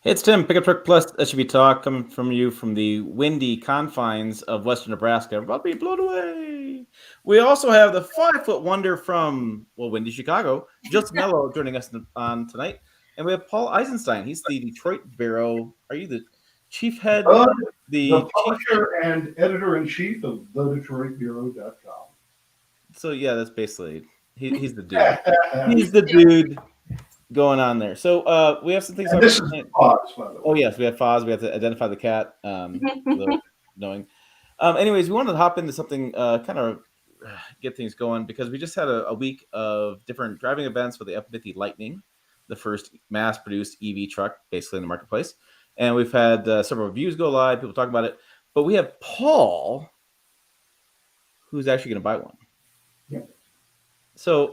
Hey, it's Tim, Pickup Truck Plus SUV Talk, coming from you from the windy confines of Western Nebraska. I'm about to be blown away. We also have the 5 foot wonder from, windy Chicago, Justin Mello, joining us on tonight. And we have Paul Eisenstein. He's the Detroit Bureau. Are you the chief head? Uh, the The chief. publisher and editor-in-chief of thedetroitbureau.com. So, yeah, that's basically, he's the dude. He's the dude going on there. So, we have some things And to talk this about is tonight. Fox, by the Oh, way. yes, we have Foz. We have to identify the cat. Knowing. Anyways, we wanted to hop into something, kind of get things going because we just had a week of different driving events with the F-50 Lightning, the first mass-produced EV truck, basically in the marketplace. And we've had several reviews go live, people talk about it. But we have Paul, who's actually going to buy one. Yeah. So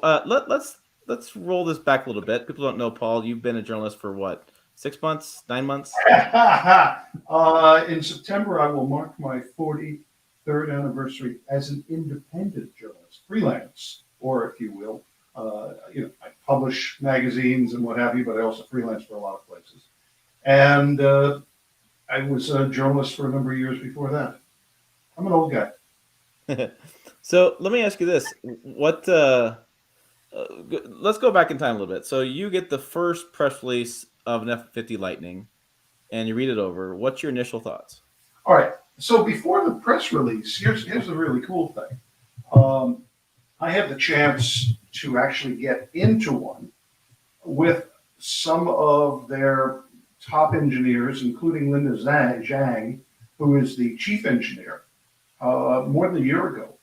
let's roll this back a little bit. People don't know Paul. You've been a journalist for what, 6 months, 9 months? In September, I will mark my 43rd anniversary as an independent journalist, freelance, or if you will. I publish magazines and what have you, but I also freelance for a lot of places. And I was a journalist for a number of years before that. I'm an old guy. So let me ask you this: what? Let's go back in time a little bit. So you get the first press release of an F-50 Lightning, and you read it over. What's your initial thoughts? All right. So before the press release, here's the really cool thing. Um, I had the chance to actually get into one with some of their top engineers, including Linda Zhang, who is the chief engineer. More than a year ago,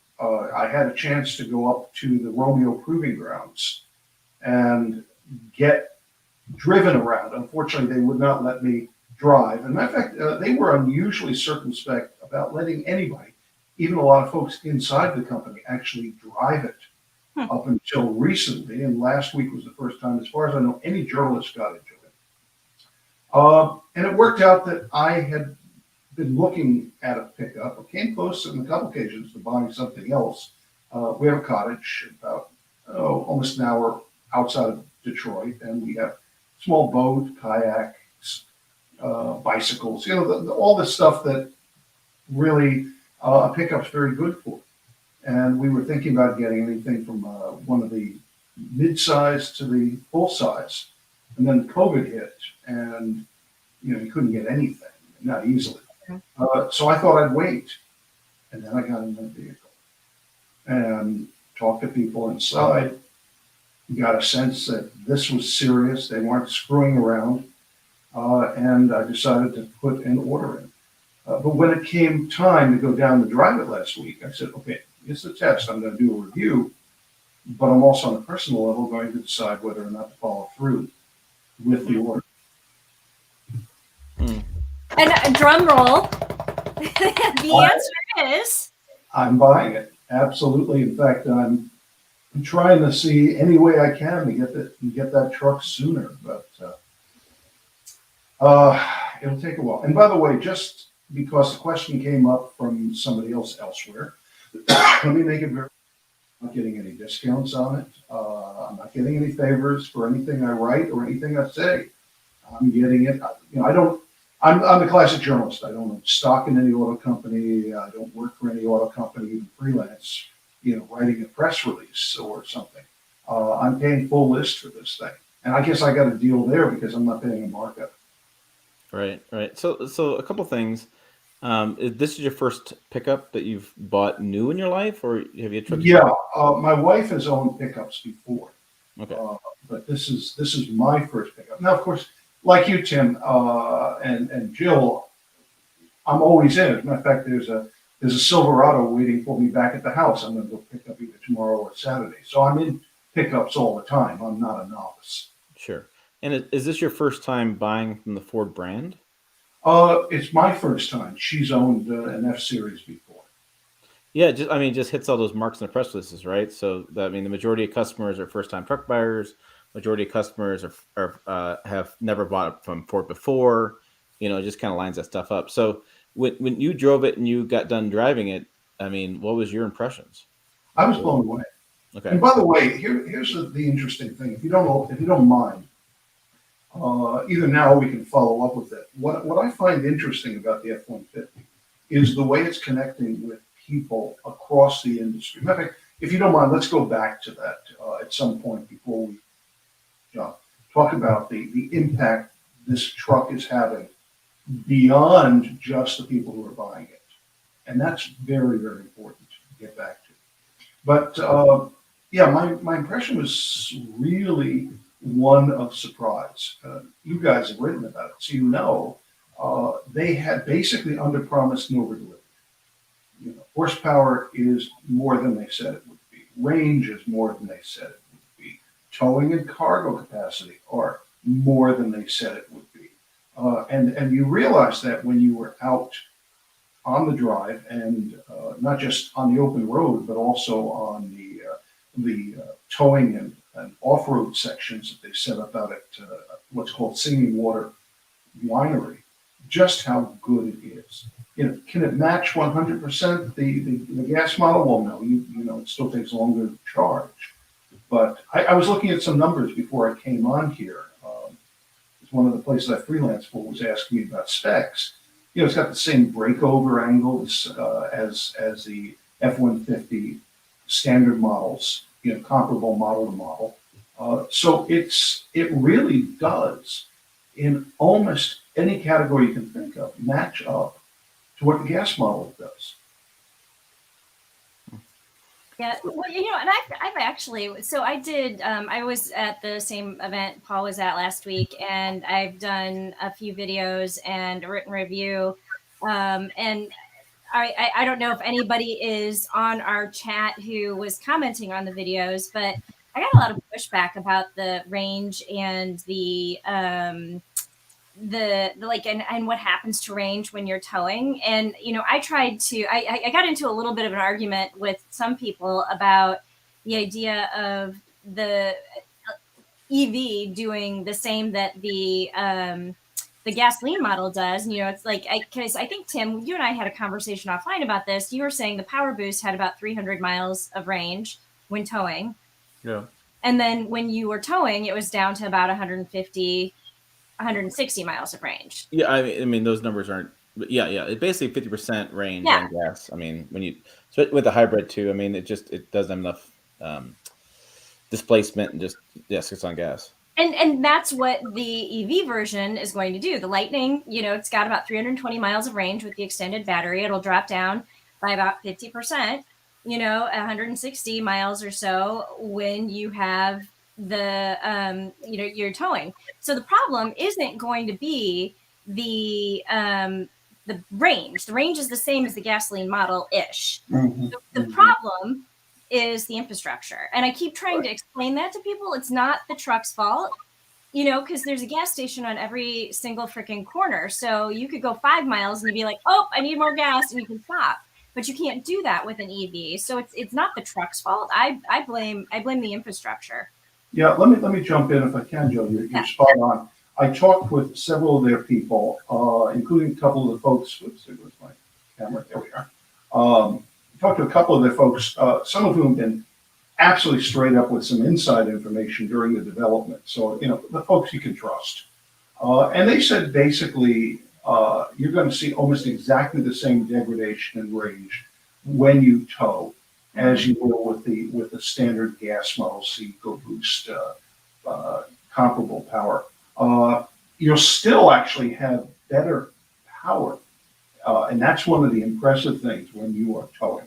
I had a chance to go up to the Romeo Proving Grounds and get driven around. Unfortunately, they would not let me drive. And matter of fact, they were unusually circumspect about letting anybody, even a lot of folks inside the company, actually drive it up until recently. And last week was the first time, as far as I know, any journalist got into it. And it worked out that I had been looking at a pickup. I came close on a couple occasions to buying something else. We have a cottage about almost an hour outside of Detroit, and we have small boat, kayaks, bicycles, all the stuff that really a pickup's very good for. And we were thinking about getting anything from one of the mid-size to the full size. And then COVID hit, and you couldn't get anything, not easily. So I thought I'd wait, and then I got in the vehicle and talked to people inside. Got a sense that this was serious; they weren't screwing around, and I decided to put an order in. But when it came time to go down to drive it last week, I said, "Okay, it's a test. I'm going to do a review, but I'm also on a personal level going to decide whether or not to follow through with the order." And a drum roll. The answer is I'm buying it. Absolutely. In fact, I'm trying to see any way I can to get that truck sooner, but it'll take a while. And by the way, just because the question came up from somebody else elsewhere, let me make it very. I'm not getting any discounts on it. I'm not getting any favors for anything I write or anything I say. I'm getting it. I don't. I'm the classic journalist. I don't own stock in any auto company. I don't work for any auto company, even freelance, writing a press release or something. I'm paying full list for this thing. And I guess I got a deal there because I'm not paying a markup. Right. So a couple things. This is your first pickup that you've bought new in your life, or have you tried? Yeah, my wife has owned pickups before. Okay. But this is my first pickup. Now, of course, like you, Tim, and Jill, I'm always in it. As a matter of fact, there's a Silverado waiting for me back at the house. I'm going to go pick up either tomorrow or Saturday. So I'm in pickups all the time. I'm not a novice. Sure. And is this your first time buying from the Ford brand? It's my first time. She's owned an F-Series before. Yeah, just hits all those marks in the press releases, right? So the majority of customers are first-time truck buyers. Majority of customers are have never bought from Ford before. It just kind of lines that stuff up. So when you drove it and you got done driving it, what was your impressions? I was blown away. Okay. And by the way, here's the interesting thing. If you don't mind, Either now or we can follow up with it. What I find interesting about the F-150 is the way it's connecting with people across the industry. Matter of fact, if you don't mind, let's go back to that at some point before we talk about the impact this truck is having beyond just the people who are buying it. And that's very, very important to get back to. But yeah, my impression was really one of surprise. You guys have written about it, so you know they had basically under-promised and over-delivered. You know, horsepower is more than they said it would be. Range is more than they said it would be. Towing and cargo capacity are more than they said it would be. And you realize that when you were out on the drive and not just on the open road, but also on the towing and off-road sections that they set up out at what's called Singing Water Winery, just how good it is. You know, can it match 100% the gas model? Well, no. You know, it still takes longer to charge. But I was looking at some numbers before I came on here. One of the places I freelance for was asking me about specs. You know, it's got the same breakover angles as the F-150 standard models, you know, comparable model to model. So it really does, in almost any category you can think of, match up to what the gas model does. Yeah, well, you know, and I've actually, so I did, I was at the same event Paul was at last week, and I've done a few videos and a written review. And I don't know if anybody is on our chat who was commenting on the videos, but I got a lot of pushback about the range and the like and what happens to range when you're towing. And you know, I tried to I got into a little bit of an argument with some people about the idea of the EV doing the same that the gasoline model does. And, you know, it's like, because I think, Tim, you and I had a conversation offline about this. You were saying the Power Boost had about 300 miles of range when towing. Yeah. And then when you were towing, it was down to about 150, 160 miles of range. Yeah, I mean those numbers aren't. But yeah, it's basically 50% range on gas. I mean, when you so with the hybrid too, I mean, it doesn't have enough displacement and just it's on gas. And that's what the EV version is going to do. The Lightning, you know, it's got about 320 miles of range with the extended battery. It'll drop down by about 50%, you know, 160 miles or so when you have the, you know, you're towing. So the problem isn't going to be the range. The range is the same as the gasoline model-ish. Mm-hmm. The problem is the infrastructure. And I keep trying to explain that to people. It's not the truck's fault, you know, because there's a gas station on every single freaking corner. So you could go 5 miles and you'd be like, oh, I need more gas, and you can stop. But you can't do that with an EV. So it's not the truck's fault. I blame the infrastructure. Yeah, let me jump in if I can, Joe. You're spot on. I talked with several of their people, including a couple of the folks. Whoops, there goes my camera. There we are. Talked to a couple of their folks, some of whom have been absolutely straight up with some inside information during the development. So, you know, the folks you can trust. And they said basically you're going to see almost exactly the same degradation in range when you tow as you will with the standard gas model C EcoBoost comparable power. You'll still actually have better power. And that's one of the impressive things when you are towing.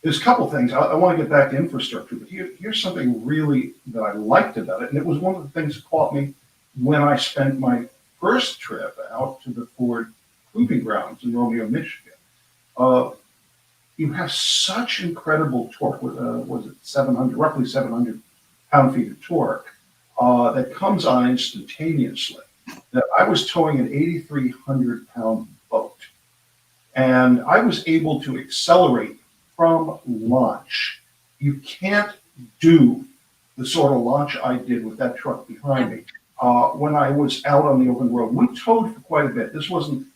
There's a couple things. I want to get back to infrastructure, but here's something really that I liked about it. And it was one of the things that caught me when I spent my first trip out to the Ford proving grounds in Romeo, Michigan. You have such incredible torque, was it roughly 700 pound-feet of torque that comes on instantaneously. That I was towing an 8,300 pound boat, and I was able to accelerate from launch. You can't do the sort of launch I did with that truck behind me when I was out on the open road. We towed for quite a bit. This wasn't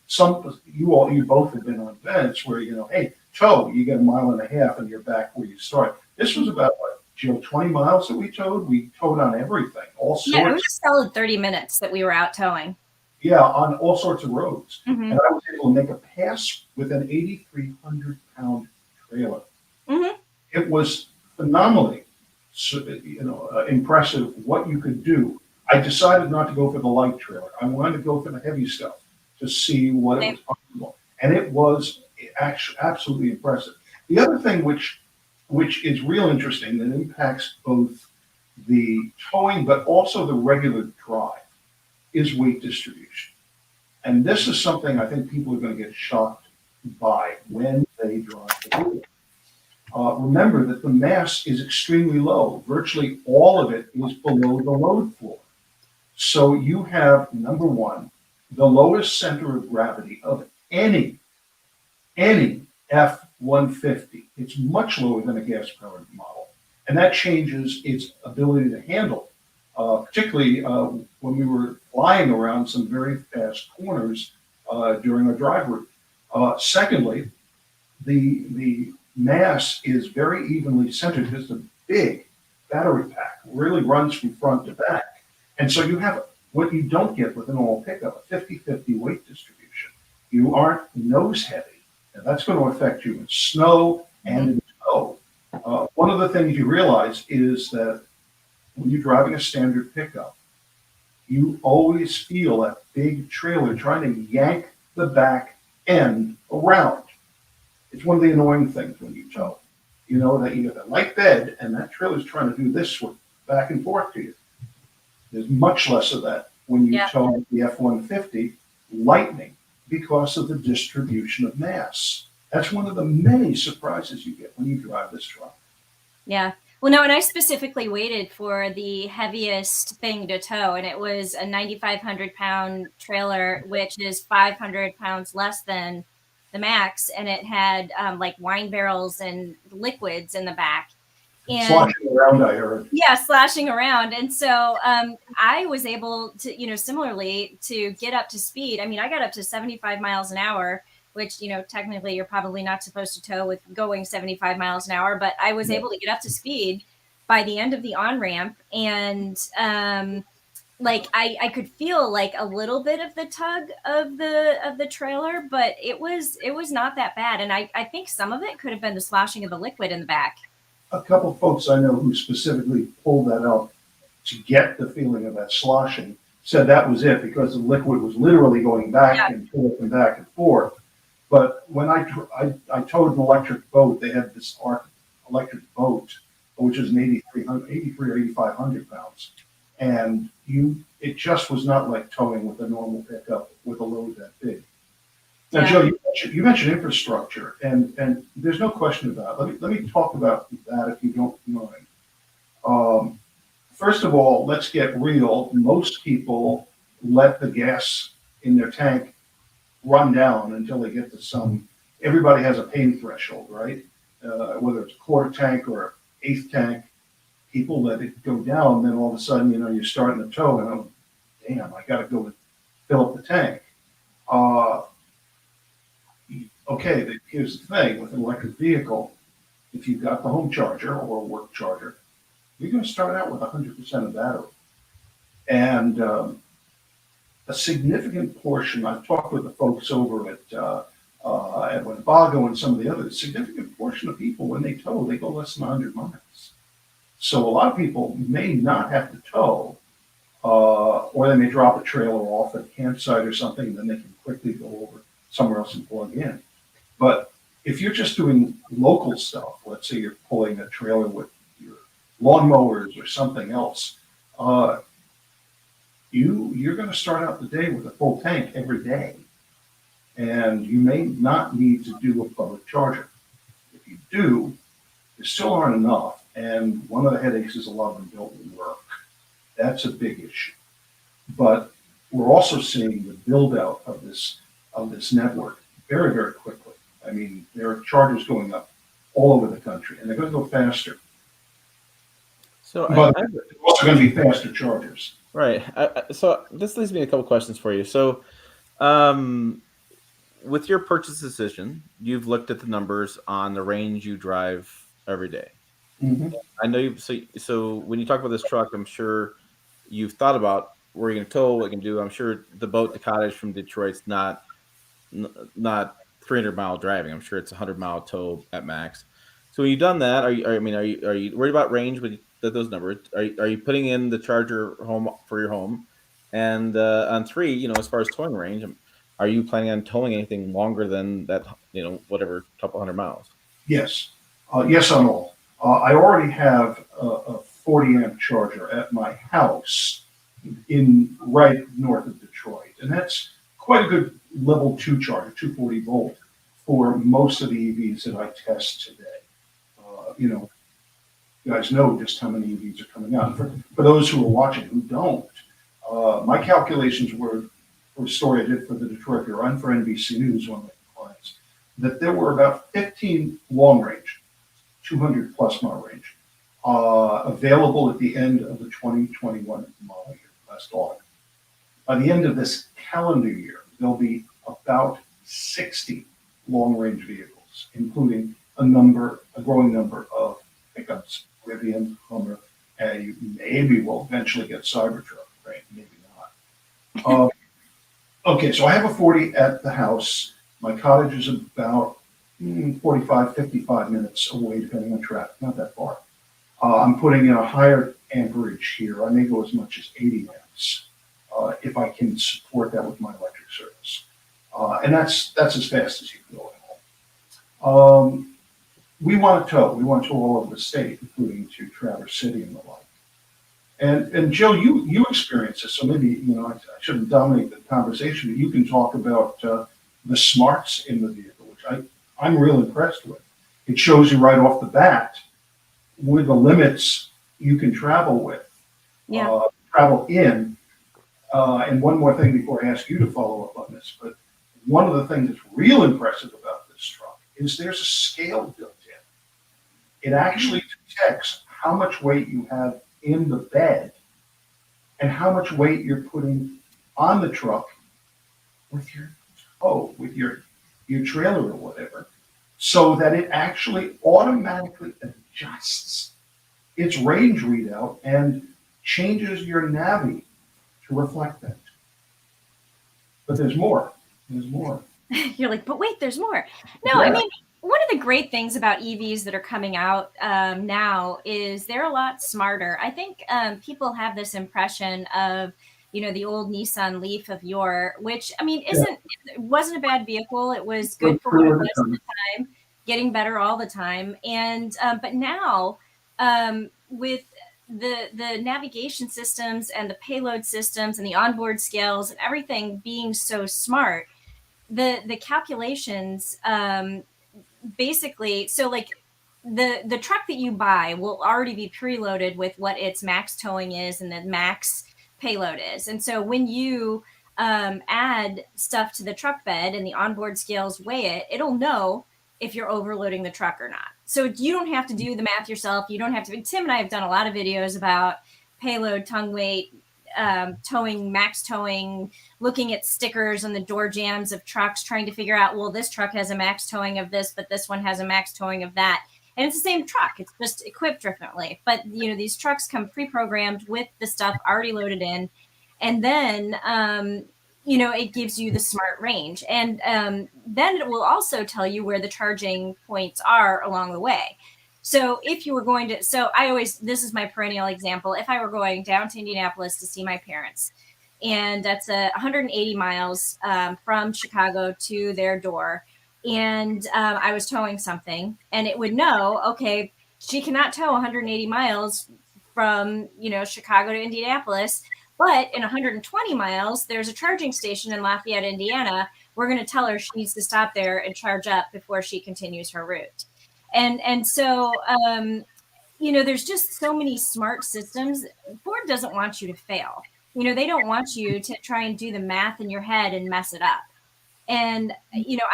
you both have been on events where, you know, hey, tow, you get 1.5 miles and you're back where you started. This was about Joe, 20 miles that we towed on everything, all Yeah, it was sorts. a solid 30 minutes that we were out towing. Yeah, on all sorts of roads. Mm-hmm. And I was able to make a pass with an 8,300-pound trailer. Mm-hmm. It was phenomenally, impressive what you could do. I decided not to go for the light trailer. I wanted to go for the heavy stuff to see what it was possible, and it was actually absolutely impressive. The other thing which is real interesting that impacts both the towing but also the regular drive is weight distribution. And this is something I think people are going to get shocked by when they drive the vehicle. Remember that the mass is extremely low. Virtually all of it is below the load floor. So you have, number one, the lowest center of gravity of any F-150. It's much lower than a gas-powered model. And that changes its ability to handle, particularly when we were flying around some very fast corners during our drive route. Secondly, the mass is very evenly centered because the big battery pack really runs from front to back. And so you have what you don't get with an all pickup, a 50-50 weight distribution. You aren't nose heavy, and that's going to affect you in snow and in snow. One of the things you realize is that when you're driving a standard pickup, you always feel that big trailer trying to yank the back end around. It's one of the annoying things when you tow. You know that you got a light bed and that trailer's trying to do this back and forth to you. There's much less of that when you tow the F-150 Lightning because of the distribution of mass. That's one of the many surprises you get when you drive this truck. Yeah. Well, no, and I specifically waited for the heaviest thing to tow, and it was a 9,500-pound trailer, which is 500 pounds less than the max, and it had like wine barrels and liquids in the back. And sloshing around, I heard. Yeah, slashing around. And so I was able to, similarly to get up to speed. I mean, I got up to 75 miles an hour, which, technically you're probably not supposed to tow with going 75 miles an hour, but I was able to get up to speed by the end of the on-ramp. And I could feel like a little bit of the tug of the trailer, but it was not that bad. And I think some of it could have been the sloshing of the liquid in the back. A couple of folks I know who specifically pulled that out to get the feeling of that sloshing said that was it because the liquid was literally going back and forth and back and forth. But when I towed an electric boat, they had this electric boat, which is an 83 or 8,500 pounds. And it just was not like towing with a normal pickup with a load that big. Now, Joe, you mentioned infrastructure, and there's no question about it. Let me talk about that if you don't mind. First of all, let's get real. Most people let the gas in their tank run down until they get to some. Everybody has a pain threshold, right? Whether it's a quarter tank or an eighth tank, people let it go down. Then all of a sudden, you're starting to tow, and damn, I got to go and fill up the tank. Okay, here's the thing with an electric vehicle, if you've got the home charger or a work charger, you're going to start out with 100% of battery. And a significant portion, I've talked with the folks over at Winnebago and some of the others, significant portion of people, when they tow, they go less than 100 miles. So a lot of people may not have to tow, or they may drop a trailer off at a campsite or something, and then they can quickly go over somewhere else and plug in. But if you're just doing local stuff, let's say you're pulling a trailer with your lawnmowers or something else, you're going to start out the day with a full tank every day. And you may not need to do a public charger. If you do, there still aren't enough. And one of the headaches is a lot of them don't work. That's a big issue. But we're also seeing the build out of this network very, very quickly. I mean, there are chargers going up all over the country, and they're going to go faster. So but they're also going to be faster chargers. Right. So this leads me a couple questions for you. So with your purchase decision, you've looked at the numbers on the range you drive every day. Mhm. I know you. So when you talk about this truck, I'm sure you've thought about where you're going to tow, what you can do. I'm sure the boat to cottage from Detroit's not 300-mile driving. I'm sure it's 100-mile tow at max. So when you've done that, are you worried about range with those numbers? Are you putting in the charger home for your home? And on three, as far as towing range, are you planning on towing anything longer than that? Whatever, couple 100 miles. Yes. Yes on all. I already have a 40 amp charger at my house in right north of Detroit. And that's quite a good level 2 charger, 240 volt, for most of the EVs that I test today. You guys know just how many EVs are coming out. For those who are watching who don't, my calculations were for a story I did for the Detroit Bureau and for NBC News, one of my clients, that there were about 15 long range, 200 plus mile range, available at the end of the 2021 model year, last autumn. By the end of this calendar year, there'll be about 60 long range vehicles, including a growing number of pickups, Rivian, Hummer, and you maybe will eventually get Cybertruck, right? Maybe not. Okay, so I have a 40 at the house. My cottage is about 45, 55 minutes away, depending on traffic, not that far. I'm putting in a higher amperage here. I may go as much as 80 amps if I can support that with my electric service. And that's as fast as you can go at home. We want to tow. We want to tow all over the state, including to Traverse City and the like. And Jill, you experience this, so maybe I shouldn't dominate the conversation, but you can talk about the smarts in the vehicle, which I'm real impressed with. It shows you right off the bat with the limits you can travel with, Yeah. travel in. And one more thing before I ask you to follow up on this, but one of the things that's real impressive about this truck is there's a scale built in. It actually detects how much weight you have in the bed and how much weight you're putting on the truck with your with your trailer or whatever, so that it actually automatically adjusts its range readout and changes your Navi to reflect that. But there's more. There's more. You're like, but wait, there's more. No, Yeah. I mean, one of the great things about EVs that are coming out now is they're a lot smarter. I think people have this impression of, the old Nissan Leaf of yore, which I mean, it wasn't a bad vehicle. It was good for what it was at the time, getting better all the time. And but now with the navigation systems and the payload systems and the onboard scales and everything being so smart, the calculations basically, so like the truck that you buy will already be preloaded with what its max towing is and the max payload is. And so when you add stuff to the truck bed and the onboard scales weigh it, it'll know if you're overloading the truck or not. So you don't have to do the math yourself. You don't have to. Tim and I have done a lot of videos about payload, tongue weight, towing, max towing, looking at stickers on the door jambs of trucks, trying to figure out, well, this truck has a max towing of this, but this one has a max towing of that. And it's the same truck. It's just equipped differently. But, these trucks come pre-programmed with the stuff already loaded in. And then, it gives you the smart range. And then it will also tell you where the charging points are along the way. So if you were going to, this is my perennial example. If I were going down to Indianapolis to see my parents, and that's 180 miles from Chicago to their door, and I was towing something, and it would know, okay, she cannot tow 180 miles from, Chicago to Indianapolis, but in 120 miles, there's a charging station in Lafayette, Indiana. We're going to tell her she needs to stop there and charge up before she continues her route. And so, there's just so many smart systems. Ford doesn't want you to fail. They don't want you to try and do the math in your head and mess it up. And,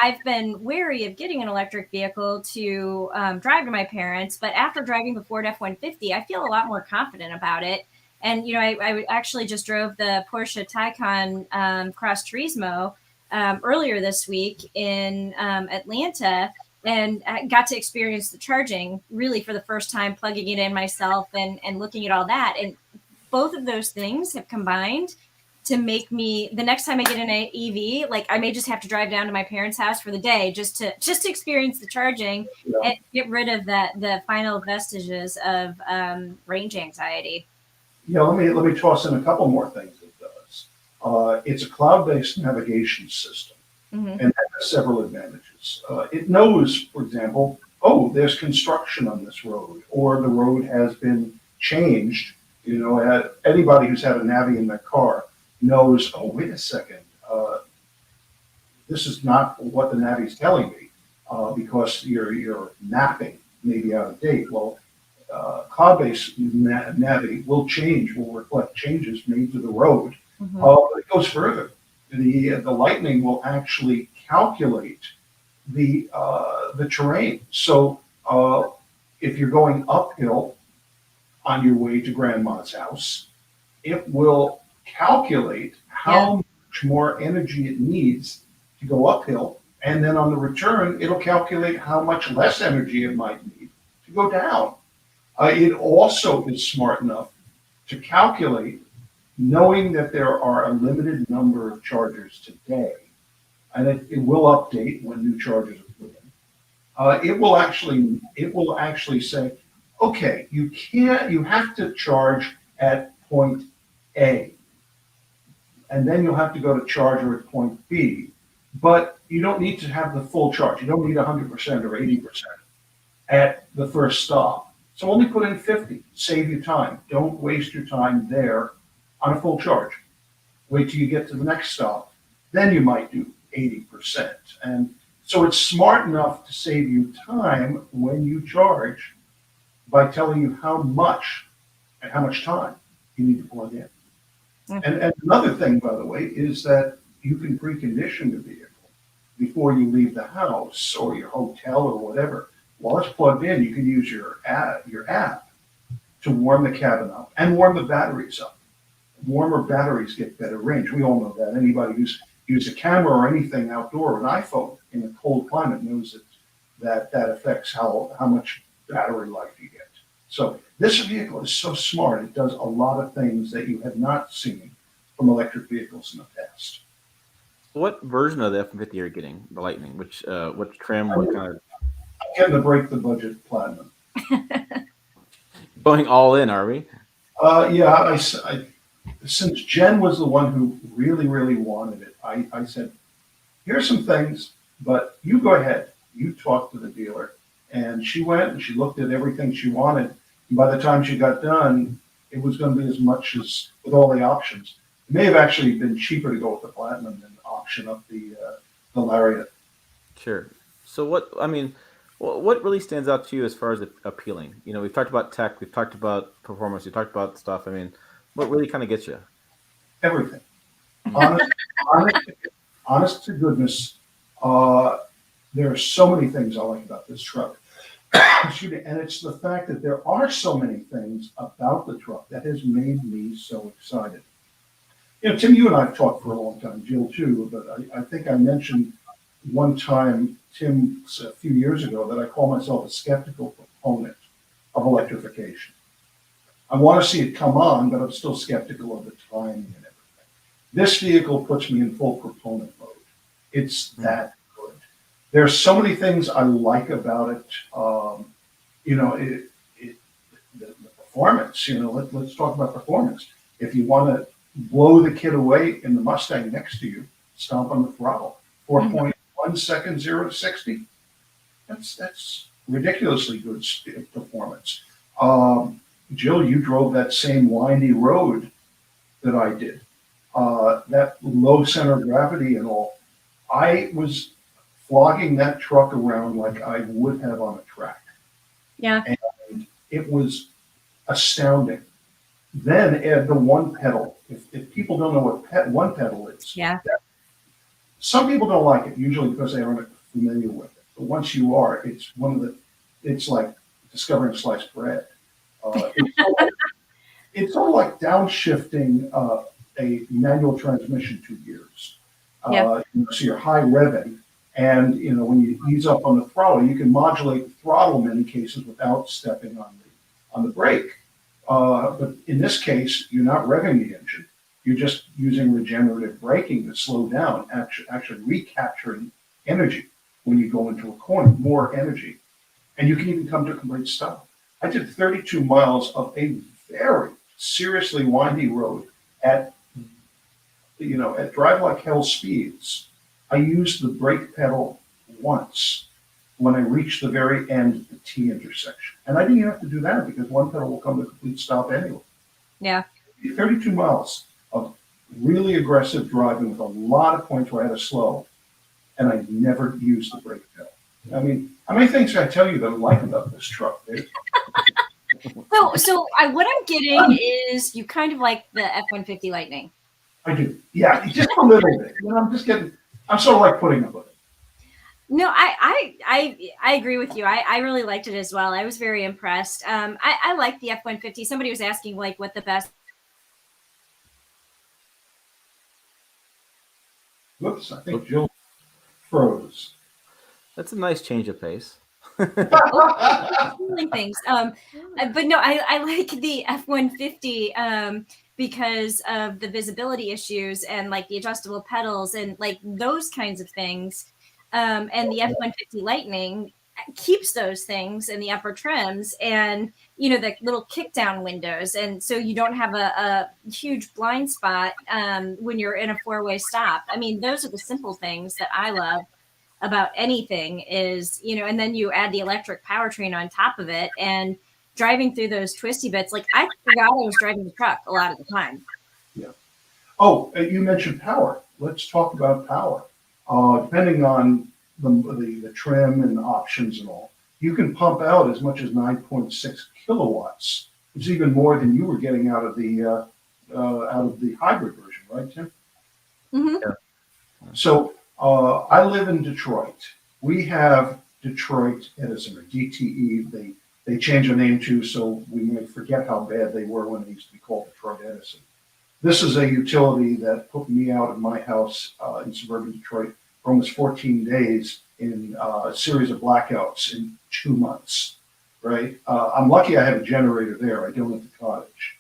I've been wary of getting an electric vehicle to drive to my parents. But after driving the Ford F-150, I feel a lot more confident about it. And, I actually just drove the Porsche Taycan Cross Turismo earlier this week in Atlanta. and I got to experience the charging really for the first time, plugging it in myself and looking at all that. And both of those things have combined to make me, the next time I get an EV, like I may just have to drive down to my parents' house for the day just to experience the charging and get rid of the final vestiges of range anxiety. Yeah, let me toss in a couple more things it does. It's a cloud-based navigation system, Mm-hmm. and that has several advantages. It knows, for example, oh, there's construction on this road, or the road has been changed. You know, anybody who's had a Navi in their car knows, oh, wait a second, this is not what the Navi's telling me, because your mapping may be out of date. Well, cloud-based Navi will reflect changes made to the road. Mm-hmm. But it goes further. The Lightning will actually calculate the terrain. So if you're going uphill on your way to Grandma's house, it will calculate how much more energy it needs to go uphill, and then on the return, it'll calculate how much less energy it might need to go down. It also is smart enough to calculate, knowing that there are a limited number of chargers today, and it will update when new chargers are put in. It will actually say, okay, you have to charge at point A, and then you'll have to go to charger at point B, but you don't need to have the full charge. You don't need 100% or 80% at the first stop. So only put in 50, save you time. Don't waste your time there on a full charge. Wait till you get to the next stop. Then you might do 80%. And so it's smart enough to save you time when you charge by telling you how much and how much time you need to plug in. Mm-hmm. And another thing, by the way, is that you can precondition the vehicle before you leave the house or your hotel or whatever. While it's plugged in, you can use your app to warm the cabin up and warm the batteries up. Warmer batteries get better range. We all know that. Anybody who's used a camera or anything outdoor, an iPhone in a cold climate, knows that affects how much battery life you get. So this vehicle is so smart. It does a lot of things that you have not seen from electric vehicles in the past. What version of the F-150 are you getting? The Lightning? Which trim? What kind of? I'm getting the break the budget platinum. Going all in, are we? Yeah, since Jen was the one who really, really wanted it, I said, here's some things, but you go ahead. You talk to the dealer. And she went and she looked at everything she wanted. And by the time she got done, it was going to be as much as with all the options. It may have actually been cheaper to go with the platinum than option up the Lariat. Sure. So what really stands out to you as far as appealing? You know, we've talked about tech, we've talked about performance, we've talked about stuff. I mean, what really kind of gets you? Everything. Honest to goodness, there are so many things I like about this truck. And it's the fact that there are so many things about the truck that has made me so excited. You know, Tim, you and I have talked for a long time, Jill too, but I think I mentioned one time, Tim, a few years ago, that I call myself a skeptical proponent of electrification. I want to see it come on, but I'm still skeptical of the timing and everything. This vehicle puts me in full proponent mode. It's that good. There's so many things I like about it. The performance. You know, let's talk about performance. If you want to blow the kid away in the Mustang next to you, stomp on the throttle. 4.1 seconds, 0 to 60. That's ridiculously good performance. Jill, you drove that same windy road that I did. That low center of gravity and all. I was flogging that truck around like I would have on a track. Yeah. And it was astounding. Then add the one pedal. If people don't know what one pedal is, Yeah. Some people don't like it, usually because they aren't familiar with it. But once you are, it's like discovering sliced bread. It's sort of like downshifting a manual transmission 2 gears. Yeah. So you're high revving, And when you ease up on the throttle, you can modulate the throttle in many cases without stepping on the brake. But in this case, you're not revving the engine. You're just using regenerative braking to slow down, actually recapturing energy when you go into a corner, more energy. And you can even come to a complete stop. I did 32 miles of a very seriously windy road at drive like hell speeds. I used the brake pedal once when I reached the very end of the T intersection. And I didn't even have to do that because one pedal will come to a complete stop anyway. Yeah. 32 miles of really aggressive driving with a lot of points where I had to slow, and I never used the brake pedal. I mean, how many things can I tell you that I like about this truck, dude? So what I'm getting is you kind of like the F-150 Lightning. I do. Yeah, just a little bit. I'm sort of like putting up with it. No, I agree with you. I really liked it as well. I was very impressed. I like the F-150. Somebody was asking like what the best. Whoops, I think Jill froze. That's a nice change of pace. Things. But no, I like the F-150 because of the visibility issues and like the adjustable pedals and like those kinds of things. And the F-150 Lightning keeps those things in the upper trims and the little kick down windows, and so you don't have a huge blind spot when you're in a four-way stop. I mean, those are the simple things that I love about anything is, and then you add the electric powertrain on top of it and driving through those twisty bits. Like I forgot I was driving the truck a lot of the time. Yeah. Oh, you mentioned power. Let's talk about power. Depending on the trim and the options and all, you can pump out as much as 9.6 kilowatts. It's even more than you were getting out of the hybrid version, right, Tim? Mm-hmm. Yeah. So I live in Detroit. We have Detroit Edison, or DTE. They changed their name too, so we may forget how bad they were when they used to be called Detroit Edison. This is a utility that put me out of my house in suburban Detroit for almost 14 days in a series of blackouts in 2 months, right? I'm lucky I have a generator there. I don't at the cottage.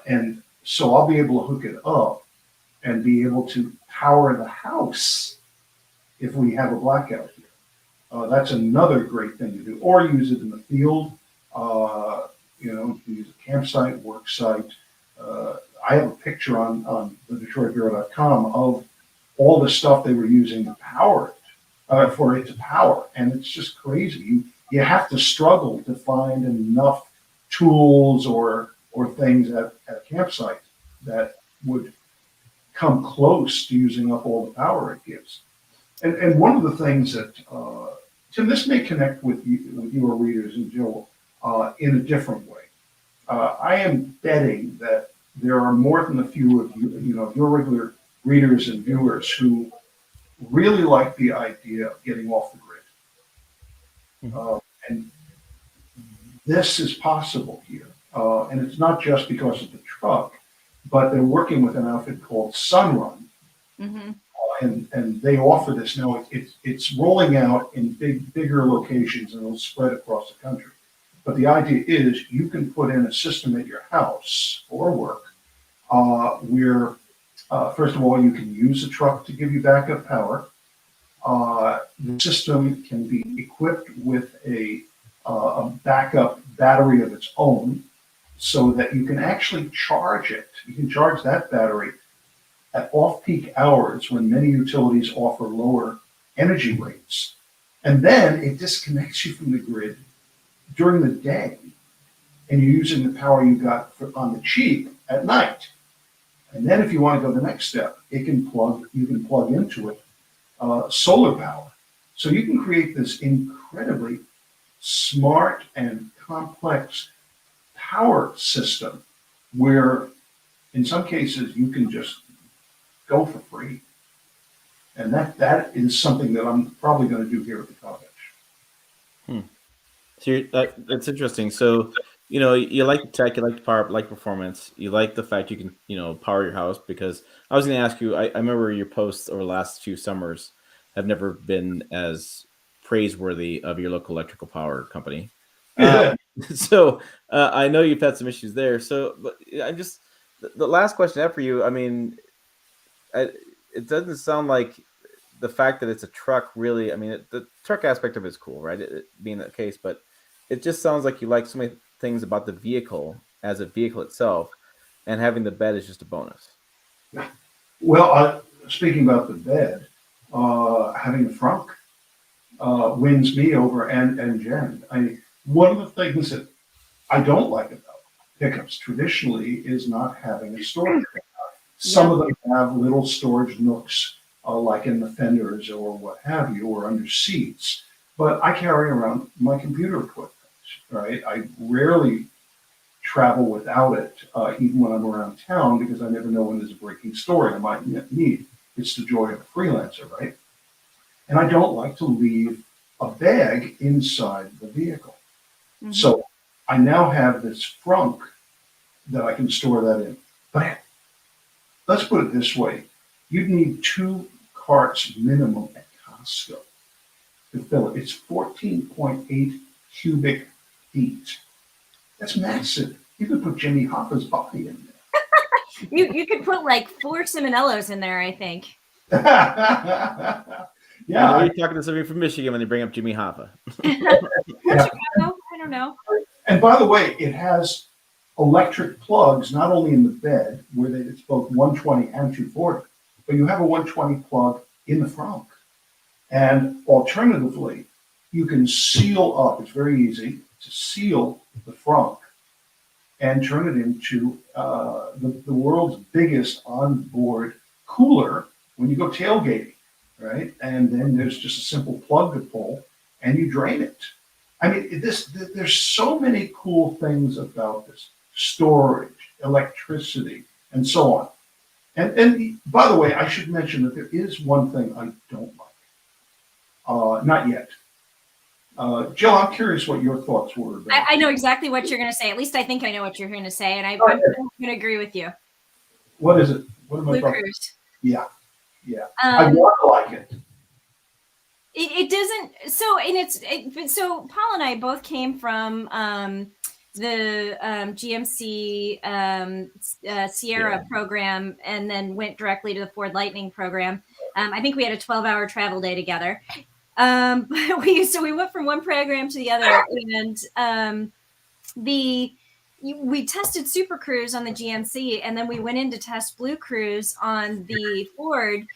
And so I'll be able to hook it up and be able to power the house if we have a blackout here. That's another great thing to do. Or use it in the field, use a campsite, work site. I have a picture on the DetroitBureau.com of all the stuff they were using to power it, for it to power. And it's just crazy. You have to struggle to find enough tools or things at a campsite that would come close to using up all the power it gives. And one of the things that, Tim, this may connect with your readers and Jill in a different way. I am betting that there are more than a few of your regular readers and viewers who really like the idea of getting off the grid. Mm-hmm. And this is possible here. And it's not just because of the truck, but they're working with an outfit called Sunrun. Mm-hmm. And they offer this now. It's rolling out in bigger locations, and it'll spread across the country. But the idea is you can put in a system at your house or work where, first of all, you can use the truck to give you backup power. The system can be equipped with a backup battery of its own so that you can actually charge it. You can charge that battery at off-peak hours when many utilities offer lower energy rates. And then it disconnects you from the grid during the day, and you're using the power you got on the cheap at night. And then if you want to go the next step, you can plug into it solar power. So you can create this incredibly smart and complex power system where in some cases you can just go for free. And that is something that I'm probably going to do here at the cottage. So that's interesting. So, you like the tech, you like the power, like performance, you like the fact you can, power your house. Because I was going to ask you, I remember your posts over the last few summers have never been as praiseworthy of your local electrical power company. So I know you've had some issues there. So, but I'm just the last question I have for you. I mean, it doesn't sound like the fact that it's a truck really. I mean, the truck aspect of it is cool, right? It being that case, but it just sounds like you like so many things about the vehicle as a vehicle itself, and having the bed is just a bonus. Well, speaking about the bed, having the frunk wins me over and Jen. One of the things that I don't like about pickups traditionally is not having a storage. Some of them have little storage nooks, like in the fenders or what have you, or under seats. But I carry around my computer equipment, right? I rarely travel without it, even when I'm around town, because I never know when there's a breaking story I might need. It's the joy of a freelancer, right? And I don't like to leave a bag inside the vehicle. Mm-hmm. So I now have this frunk that I can store that in. But let's put it this way. You'd need 2 carts minimum at Costco to fill it. It's 14.8 cubic feet. That's massive. You could put Jimmy Hoffa's body in there. you could put like 4 Simonellos in there, I think. Yeah, you're talking to somebody from Michigan when they bring up Jimmy Hoffa. Chicago? I don't know. And by the way, it has electric plugs not only in the bed where it's both 120 and 240, but you have a 120 plug in the front. And alternatively, you can seal up. It's very easy to seal the front and turn it into the world's biggest onboard cooler when you go tailgating, right? And then there's just a simple plug to pull, and you drain it. I mean, there's so many cool things about this: storage, electricity, and so on. And by the way, I should mention that there is one thing I don't like. Not yet. Jill, I'm curious what your thoughts were. I know exactly what you're going to say. At least I think I know what you're going to say, and I'm going to agree with you. What is it? What am I Blue Cruise. Yeah. I want to like it. It doesn't. So Paul and I both came from the GMC Sierra program, and then went directly to the Ford Lightning program. I think we had a 12-hour travel day together. We went from one program to the other, and we tested Super Cruise on the GMC, and then we went in to test Blue Cruise on the Ford,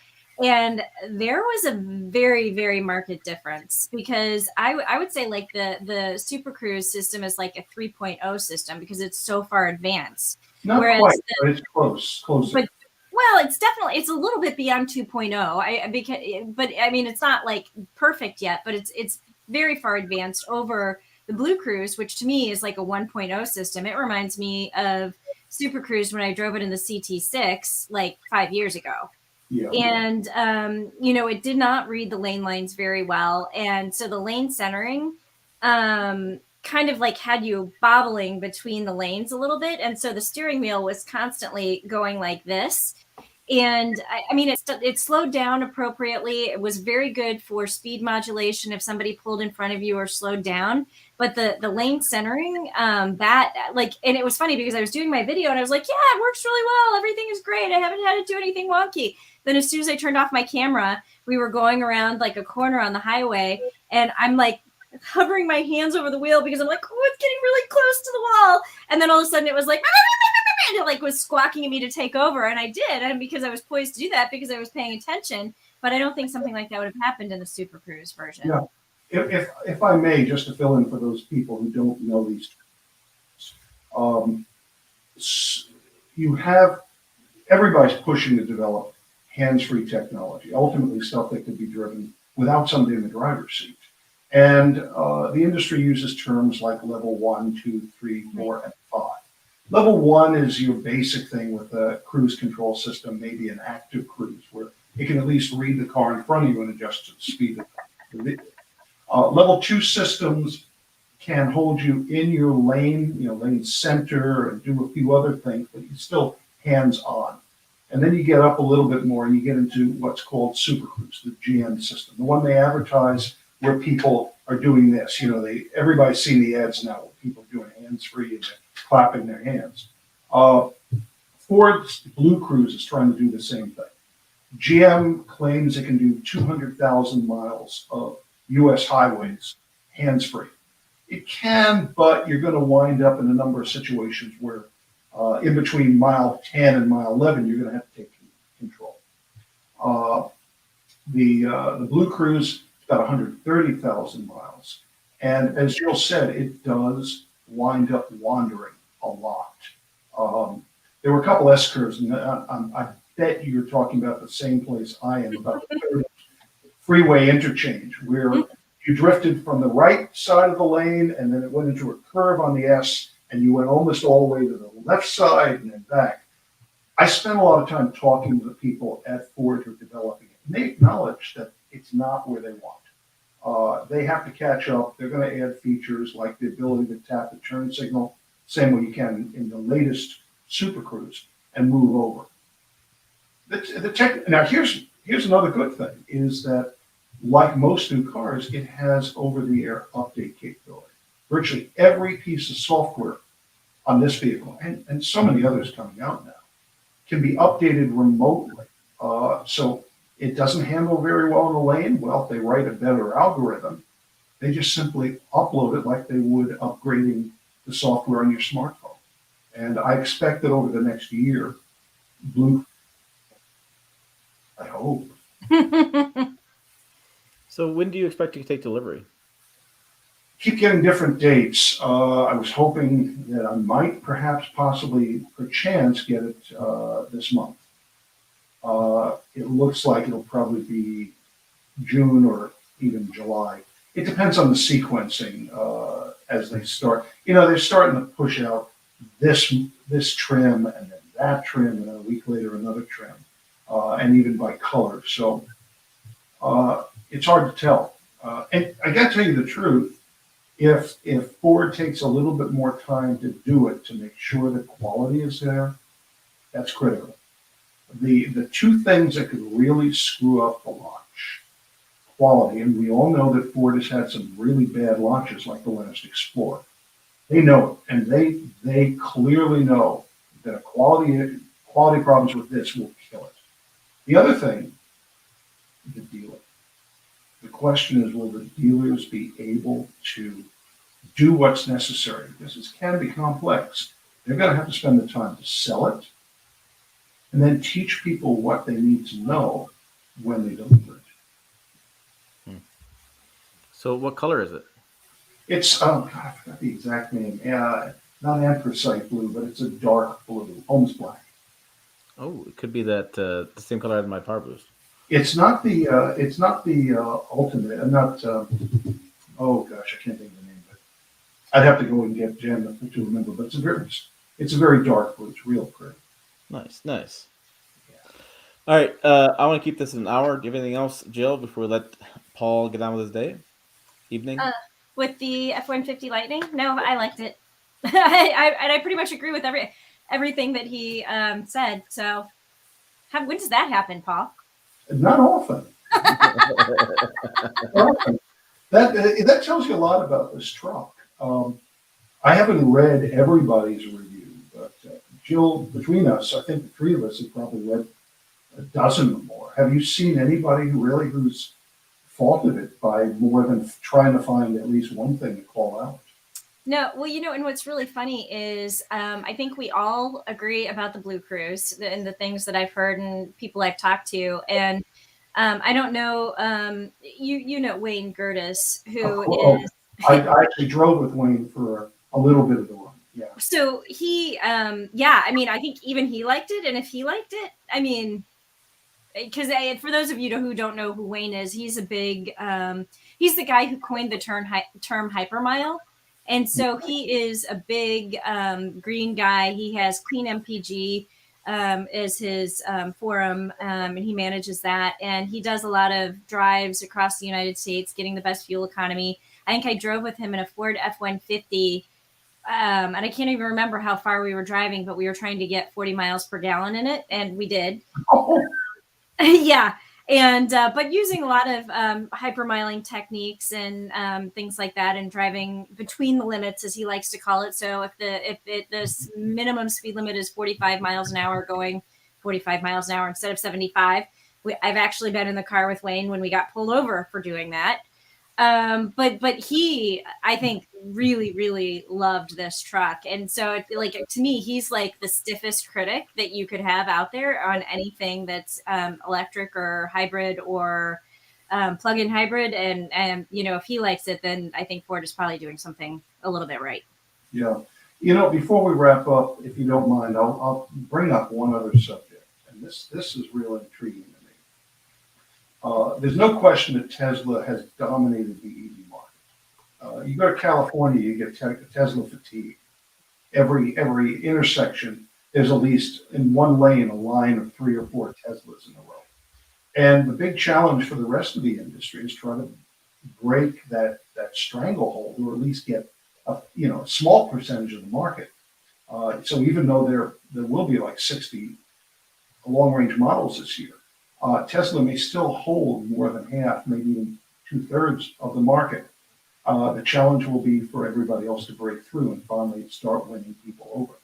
and there was a very, very marked difference, because I would say like the Super Cruise system is like a 3.0 system because it's so far advanced. Not quite, but it's close. But, well, it's a little bit beyond 2.0. But I mean, it's not like perfect yet, but it's very far advanced over the Blue Cruise, which to me is like a 1.0 system. It reminds me of Super Cruise when I drove it in the CT6 like 5 years ago. Yeah. And, it did not read the lane lines very well. And so the lane centering kind of like had you bobbling between the lanes a little bit. And so the steering wheel was constantly going like this. And I mean, it slowed down appropriately. It was very good for speed modulation if somebody pulled in front of you or slowed down. But the lane centering, and it was funny because I was doing my video and I was like, yeah, it works really well. Everything is great. I haven't had to do anything wonky. Then as soon as I turned off my camera, we were going around like a corner on the highway, and I'm like hovering my hands over the wheel because I'm like, oh, it's getting really close to the wall. And then all of a sudden it was like, and it like was squawking at me to take over. And I did. And because I was poised to do that because I was paying attention. But I don't think something like that would have happened in the Super Cruise version. Yeah. If I may, just to fill in for those people who don't know these terms, everybody's pushing to develop hands-free technology, ultimately stuff that could be driven without somebody in the driver's seat. And the industry uses terms like level 1, 2, 3, 4, and 5. Level 1 is your basic thing with a cruise control system, maybe an active cruise, where it can at least read the car in front of you and adjust to the speed of the vehicle. Level 2 systems can hold you in your lane, lane center, and do a few other things, but you're still hands-on. And then you get up a little bit more and you get into what's called Super Cruise, the GM system, the one they advertise where people are doing this. Everybody's seen the ads now where people are doing hands-free and they're clapping their hands. Ford's Blue Cruise is trying to do the same thing. GM claims it can do 200,000 miles of U.S. highways hands-free. It can, but you're going to wind up in a number of situations where in between mile 10 and mile 11, you're going to have to take control. The Blue Cruise is about 130,000 miles. And as Jill said, it does wind up wandering a lot. There were a couple S curves, and I bet you're talking about the same place I am, about the third freeway interchange, where you drifted from the right side of the lane, and then it went into a curve on the S, and you went almost all the way to the left side and then back. I spent a lot of time talking to the people at Ford who are developing it, and they acknowledge that it's not where they want. They have to catch up. They're going to add features like the ability to tap the turn signal, same way you can in the latest Super Cruise, and move over. Now, here's another good thing, is that like most new cars, it has over-the-air update capability. Virtually every piece of software on this vehicle, and so many others coming out now, can be updated remotely. So it doesn't handle very well in the lane. Well, if they write a better algorithm, they just simply upload it like they would upgrading the software on your smartphone. And I expect that over the next year, I hope. So when do you expect to take delivery? Keep getting different dates. I was hoping that I might possibly, perchance, get it this month. It looks like it'll probably be June or even July. It depends on the sequencing as they start. They're starting to push out this trim and then that trim, and then a week later another trim, and even by color. So it's hard to tell. And I got to tell you the truth. If Ford takes a little bit more time to do it to make sure the quality is there, that's critical. The two things that could really screw up the launch, quality, and we all know that Ford has had some really bad launches like the last Explorer. They know it, and they clearly know that quality problems with this will kill it. The other thing, the dealer. The question is, will the dealers be able to do what's necessary? Because it can be complex. They're going to have to spend the time to sell it and then teach people what they need to know when they deliver it. So what color is it? It's, oh God, I forgot the exact name. Not anthracite blue, but it's a dark blue, almost black. Oh, it could be that the same color as my Power Boost. It's not the ultimate. Oh gosh, I can't think of the name of it. I'd have to go and get Jen to remember, but it's a very dark blue. It's real pretty. Nice. Yeah. All right, I want to keep this an hour. Do you have anything else, Jill, before we let Paul get on with his day? Evening? With the F-150 Lightning? No, I liked it. I pretty much agree with everything that he said. So when does that happen, Paul? Not often. That tells you a lot about this truck. I haven't read everybody's review, but Jill, between us, I think the three of us have probably read a dozen or more. Have you seen anybody who's faulted it by more than trying to find at least one thing to call out? No, well, and what's really funny is I think we all agree about the Blue Cruise and the things that I've heard and people I've talked to. And I don't know, you know Wayne Gertis, who is... I actually drove with Wayne for a little bit of the run. Yeah. So he, I think even he liked it. And if he liked it, because for those of you who don't know who Wayne is, he's a big, he's the guy who coined the term hypermile. And so he is a big green guy. He has Clean MPG as his forum, and he manages that. And he does a lot of drives across the United States, getting the best fuel economy. I think I drove with him in a Ford F-150 and I can't even remember how far we were driving, but we were trying to get 40 miles per gallon in it, and we did. Oh, Yeah. And but using a lot of hypermiling techniques and things like that, and driving between the limits, as he likes to call it. So if the minimum speed limit is 45 miles an hour, going 45 miles an hour instead of 75. I've actually been in the car with Wayne when we got pulled over for doing that. But he, I think, really loved this truck, and so like to me, he's like the stiffest critic that you could have out there on anything that's electric or hybrid or plug-in hybrid. And if he likes it, then I think Ford is probably doing something a little bit right. yeah. Before we wrap up, if you don't mind, I'll bring up one other subject, and this is really intriguing to me. There's no question that Tesla has dominated the EV market. You go to California, you get Tesla fatigue. Every intersection, there's at least in one lane a line of 3 or 4 Teslas in a row. And the big challenge for the rest of the industry is trying to break that stranglehold, or at least get a small percentage of the market. So even though there will be like 60 long range models this year, Tesla may still hold more than half, maybe even 2/3 of the market. The challenge will be for everybody else to break through and finally start winning people over.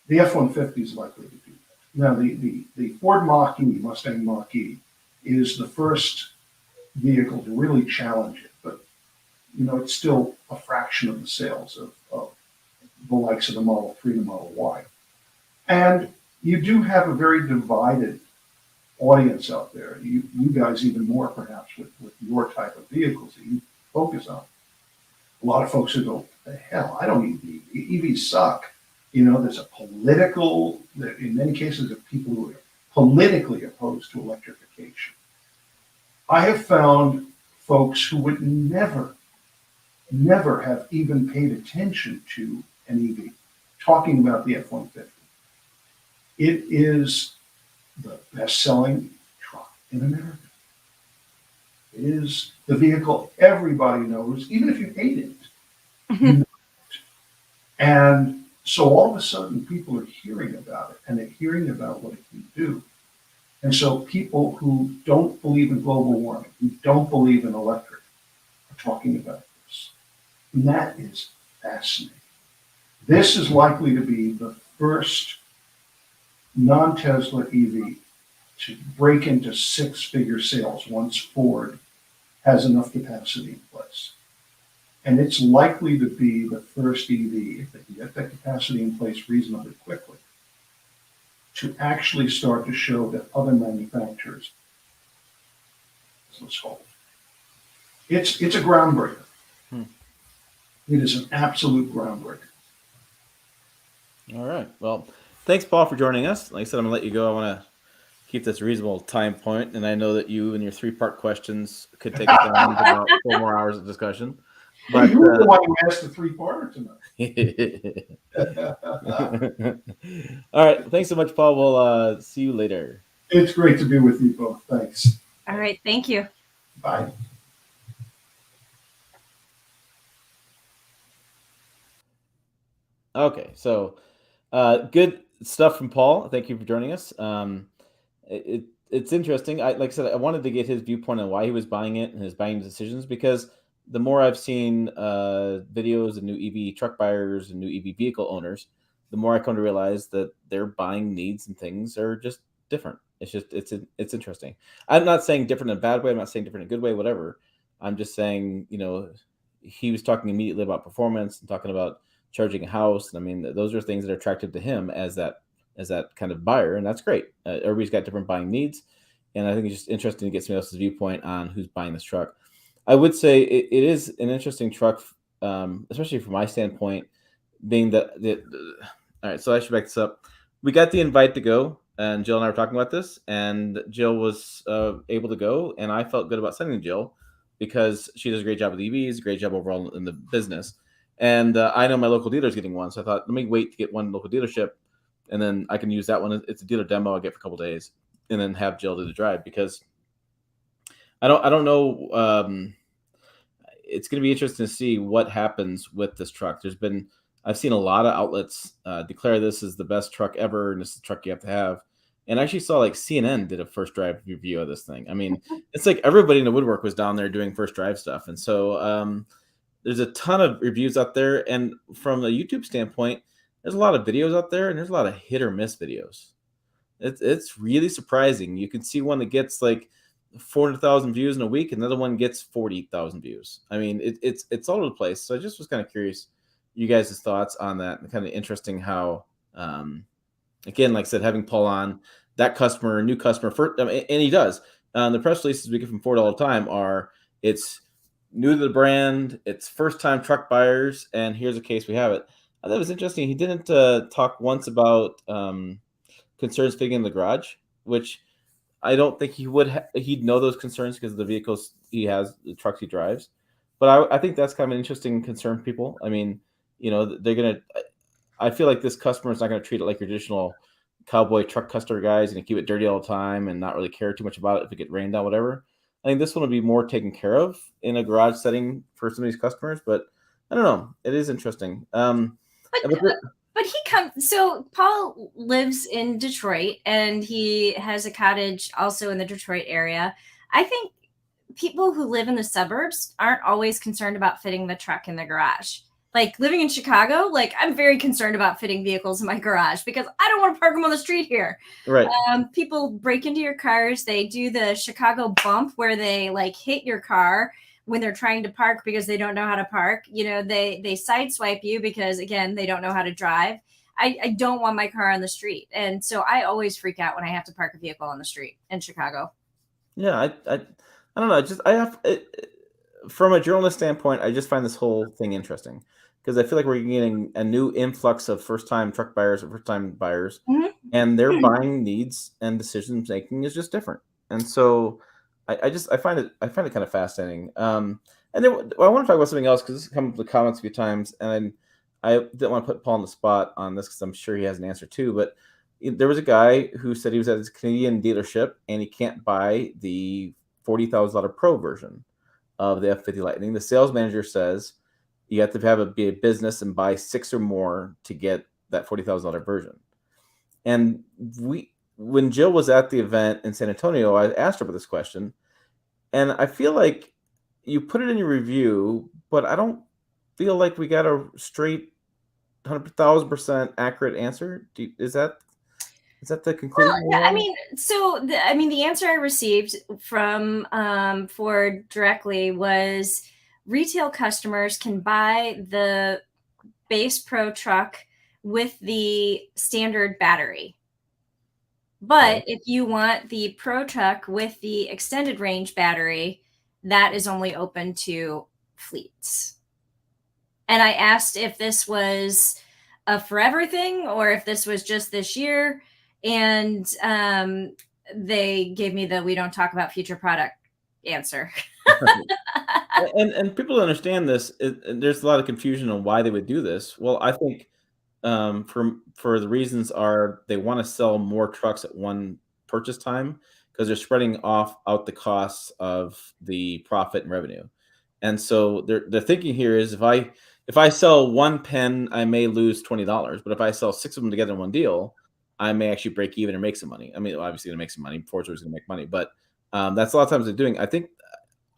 The F-150 is likely to do that. Now, the Ford Mach-E, Mustang Mach-E, is the first vehicle to really challenge it, but it's still a fraction of the sales of the likes of the Model 3 and Model Y. And you do have a very divided audience out there. You guys even more perhaps with your type of vehicles that you focus on. A lot of folks who go, the hell, I don't need EV. EVs suck. There's a political, in many cases, of people who are politically opposed to electrification. I have found folks who would never have even paid attention to an EV talking about the F-150. It is the best-selling truck in America. It is the vehicle everybody knows, even if you hate it. You know it. And so all of a sudden, people are hearing about it, and they're hearing about what it can do. And so people who don't believe in global warming, who don't believe in electric, are talking about this. And that is fascinating. This is likely to be the first non-Tesla EV to break into 6-figure sales once Ford has enough capacity in place. And it's likely to be the first EV, if they can get that capacity in place reasonably quickly, to actually start to show that other manufacturers, let's call it. It's a groundbreaker. It is an absolute groundbreaker. All right. Well, thanks, Paul, for joining us. Like I said, I'm going to let you go. I want to keep this a reasonable time point, and I know that you and your 3-part questions could take us down to about 4 more hours of discussion. But you were the one who asked the 3-parter tonight. All right. Thanks so much, Paul. We'll see you later. It's great to be with you both. Thanks. All right. Thank you. Bye. Okay. So good stuff from Paul. Thank you for joining us. It's interesting. Like I said, I wanted to get his viewpoint on why he was buying it and his buying decisions, because the more I've seen videos of new EV truck buyers and new EV vehicle owners, the more I come to realize that their buying needs and things are just different. It's interesting. I'm not saying different in a bad way. I'm not saying different in a good way, whatever. I'm just saying, he was talking immediately about performance and talking about charging a house. I mean, those are things that are attractive to him as that kind of buyer, and that's great. Everybody's got different buying needs, and I think it's just interesting to get somebody else's viewpoint on who's buying this truck. I would say it is an interesting truck, especially from my standpoint, being that. All right, so I should back this up. We got the invite to go, and Jill and I were talking about this, and Jill was able to go, and I felt good about sending Jill because she does a great job with EVs, a great job overall in the business. And I know my local dealer is getting one, so I thought, let me wait to get one local dealership, and then I can use that one. It's a dealer demo I get for a couple of days, and then have Jill do the drive, because I don't know. It's going to be interesting to see what happens with this truck. There's been I've seen a lot of outlets declare this is the best truck ever, and this is the truck you have to have. And I actually saw like CNN did a first drive review of this thing. I mean, it's like everybody in the woodwork was down there doing first drive stuff, and so there's a ton of reviews out there. And from a YouTube standpoint, there's a lot of videos out there, and there's a lot of hit or miss videos. It's really surprising. You can see one that gets like 400,000 views in a week, and another one gets 40,000 views. I mean, it's all over the place. So I just was kind of curious, you guys' thoughts on that, and kind of interesting how, again, like I said, having Paul on, that customer, new customer, first, I mean, and he does. The press releases we get from Ford all the time are it's new to the brand, it's first time truck buyers, and here's a case we have it. I thought it was interesting. He didn't talk once about concerns fitting in the garage, which I don't think he would. He'd know those concerns because of the vehicles he has, the trucks he drives. But I think that's kind of an interesting concern for people. I mean, they're gonna. I feel like this customer is not going to treat it like your traditional cowboy truck customer guys and keep it dirty all the time and not really care too much about it if it get rained out, whatever. I think this one will be more taken care of in a garage setting for some of these customers. But I don't know. It is interesting. But he comes. So Paul lives in Detroit, and he has a cottage also in the Detroit area. I think people who live in the suburbs aren't always concerned about fitting the truck in the garage. Like living in Chicago, like I'm very concerned about fitting vehicles in my garage because I don't want to park them on the street here. Right. People break into your cars. They do the Chicago bump where they like hit your car when they're trying to park because they don't know how to park. They sideswipe you because, again, they don't know how to drive. I don't want my car on the street. And so I always freak out when I have to park a vehicle on the street in Chicago. Yeah, I don't know. I have from a journalist standpoint, I just find this whole thing interesting because I feel like we're getting a new influx of first-time truck buyers or first-time buyers, Mhm. and their buying needs and decision making is just different. And so I find it kind of fascinating. And then I want to talk about something else because this has come up in the comments a few times, and I didn't want to put Paul on the spot on this because I'm sure he has an answer too. But there was a guy who said he was at his Canadian dealership and he can't buy the $40,000 Pro version of the F-50 Lightning. The sales manager says you have to be a business and buy 6 or more to get that $40,000 version. And when Jill was at the event in San Antonio, I asked her about this question, and I feel like you put it in your review, but I don't feel like we got a straight 100,000% accurate answer. Is that the conclusion? Well, I mean, the answer I received from Ford directly was retail customers can buy the base Pro truck with the standard battery. But if you want the Pro truck with the extended range battery, that is only open to fleets. And I asked if this was a forever thing or if this was just this year. And they gave me the "we don't talk about future product" answer. and people understand this. There's a lot of confusion on why they would do this. Well, I think for the reasons are they want to sell more trucks at one purchase time because they're spreading out the costs of the profit and revenue. And so they're thinking here is if I sell one pen, I may lose $20, but if I sell 6 of them together in one deal, I may actually break even or make some money. I mean, obviously going to make some money. Ford's always going to make money, but that's a lot of times they're doing.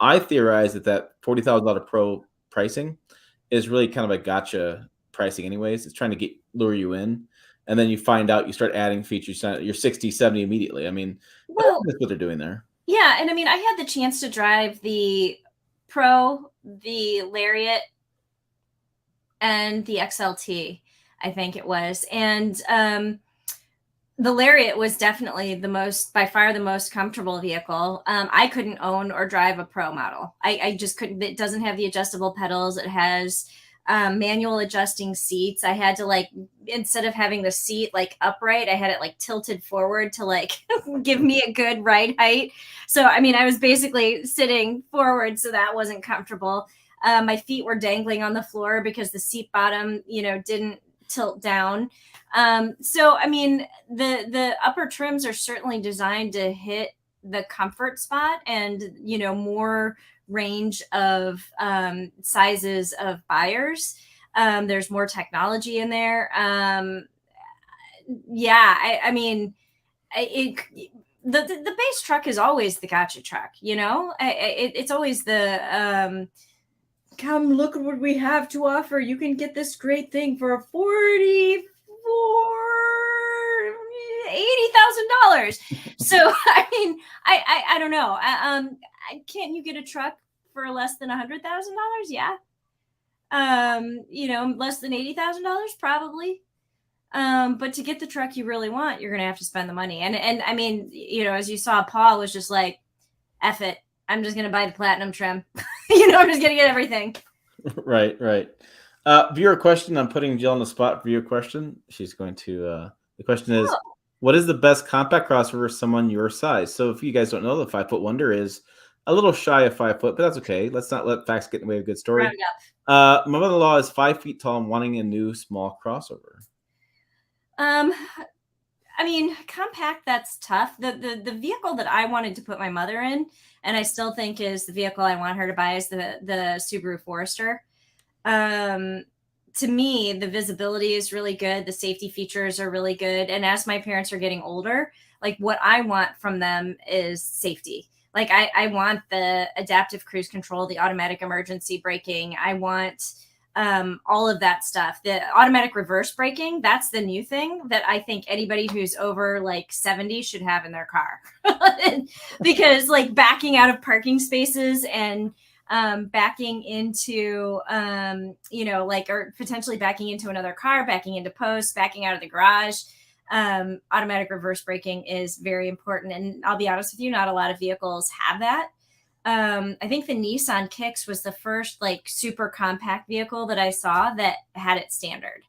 I theorize that $40,000 Pro pricing is really kind of a gotcha pricing anyways. It's trying to lure you in, and then you find out you start adding features, you're 60, 70 immediately. I mean, that's what they're doing there. Yeah, and I mean, I had the chance to drive the Pro, the Lariat, and the XLT, I think it was. And the Lariat was definitely by far the most comfortable vehicle. I couldn't own or drive a Pro model. I just couldn't. It doesn't have the adjustable pedals. It has manual adjusting seats. I had to instead of having the seat upright, I had it tilted forward to give me a good ride height. So, I mean, I was basically sitting forward, so that wasn't comfortable. My feet were dangling on the floor because the seat bottom, didn't tilt down. So, I mean, the upper trims are certainly designed to hit the comfort spot and, more range of sizes of buyers. There's more technology in there. Yeah, I mean, the base truck is always the gotcha truck, you know. It's always the come look at what we have to offer. You can get this great thing for $80,000. So I mean, I don't know. Can't you get a truck for less than $100,000? Yeah. You know, less than $80,000 probably. But to get the truck you really want, you're gonna have to spend the money. And I mean, you know, as you saw, Paul was just like, "F it, I'm just gonna buy the platinum trim." You know, I'm just gonna get everything. Right, right. Viewer question. I'm putting Jill on the spot. Viewer question. She's going to. The question is, what is the best compact crossover for someone your size? So, if you guys don't know, the 5 Foot Wonder is a little shy of 5 foot, but that's okay. Let's not let facts get in the way of a good story. My mother-in-law is 5 feet tall and wanting a new small crossover. I mean, compact, that's tough. The vehicle that I wanted to put my mother in, and I still think is the vehicle I want her to buy, is the Subaru Forester. To me, the visibility is really good. The safety features are really good. And as my parents are getting older, like what I want from them is safety. Like I want the adaptive cruise control, the automatic emergency braking. I want all of that stuff. The automatic reverse braking, that's the new thing that I think anybody who's over like 70 should have in their car. Because like backing out of parking spaces and backing into you know, like, or potentially backing into another car, backing into posts, backing out of the garage, automatic reverse braking is very important. And I'll be honest with you, not a lot of vehicles have that. I think the Nissan Kicks was the first like super compact vehicle that I saw that had it standard.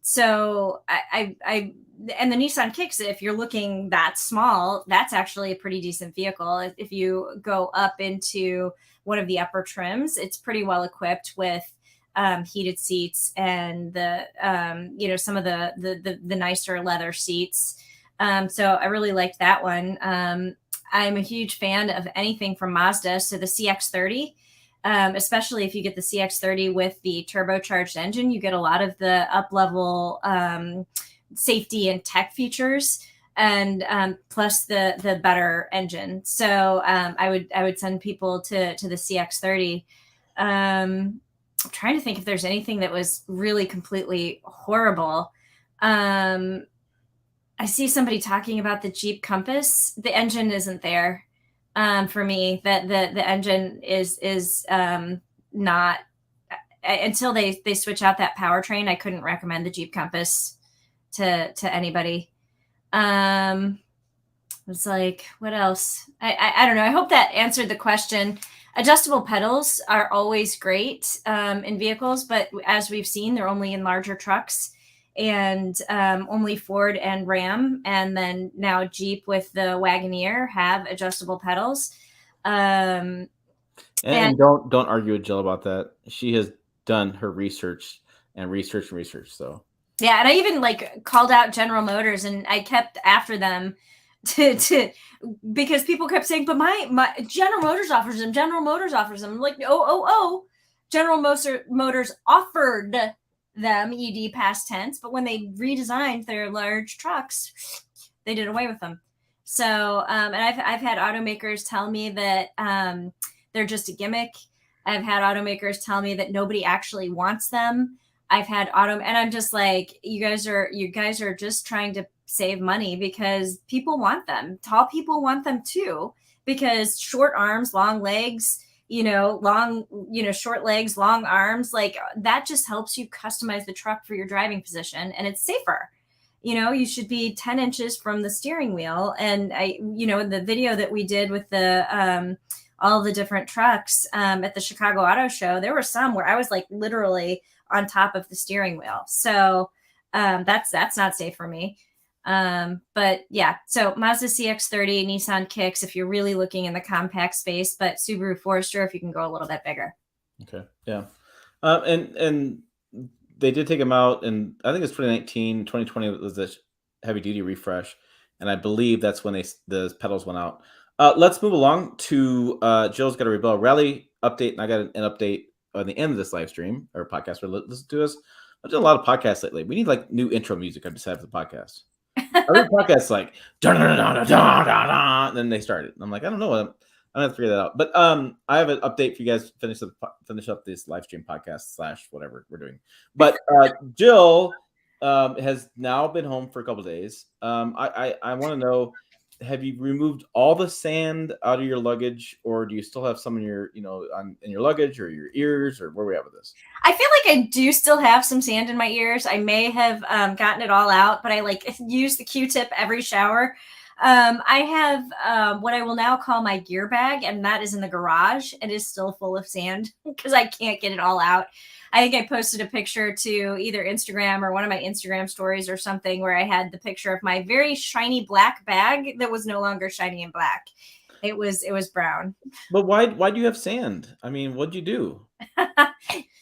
So I and the Nissan Kicks, if you're looking that small, that's actually a pretty decent vehicle. If you go up into one of the upper trims, it's pretty well equipped with heated seats and the you know, some of the nicer leather seats. So I really liked that one. I'm a huge fan of anything from Mazda. So the CX-30, especially if you get the CX-30 with the turbocharged engine, you get a lot of the up-level safety and tech features, and plus the better engine. So I would send people to the CX-30. I'm trying to think if there's anything that was really completely horrible. I see somebody talking about the Jeep Compass. The engine isn't there for me. That the engine is not, until they switch out that powertrain. I couldn't recommend the Jeep Compass to anybody. It's like, what else? I don't know. I hope that answered the question. Adjustable pedals are always great in vehicles, but as we've seen, they're only in larger trucks. And only Ford and Ram, and then now Jeep with the Wagoneer have adjustable pedals. And don't argue with Jill about that. She has done her research. So yeah, and I even like called out General Motors, and I kept after them to because people kept saying, but my General Motors offers them. General Motors offers them. I'm like, oh, General Motors offered them, ed past tense, but when they redesigned their large trucks, they did away with them. So and I've had automakers tell me that they're just a gimmick. I've had automakers tell me that nobody actually wants them. I've had and I'm just like, you guys are just trying to save money because people want them. Tall people want them too, because short arms, long legs, you know, short legs, long arms, like that just helps you customize the truck for your driving position, and it's safer. You know, you should be 10 inches from the steering wheel. And in the video that we did with the all the different trucks at the Chicago Auto Show, there were some where I was like literally on top of the steering wheel. So that's not safe for me. But yeah, so Mazda CX-30, Nissan Kicks, if you're really looking in the compact space, but Subaru Forester, if you can go a little bit bigger. Okay. Yeah. And they did take them out, and I think it's 2019, 2020 was the heavy duty refresh. And I believe that's when the pedals went out. Let's move along to Jill's got a Rebel Rally update, and I got an update by the end of this live stream or podcast or listen to us. I've done a lot of podcasts lately. We need like new intro music. I decided for the podcast. Other podcasts like and then they started. I'm like, I don't know. I'm gonna have to figure that out. But I have an update for you guys to finish up this live stream podcast / whatever we're doing. But Jill has now been home for a couple of days. I want to know, have you removed all the sand out of your luggage, or do you still have some in your in your luggage or your ears, or where are we at with this? I feel like I do still have some sand in my ears. I may have gotten it all out, but I like use the Q-tip every shower. I have what I will now call my gear bag, and that is in the garage. It is still full of sand because I can't get it all out. I think I posted a picture to either Instagram or one of my Instagram stories or something where I had the picture of my very shiny black bag that was no longer shiny and black. It was brown. But why do you have sand? I mean, what'd you do?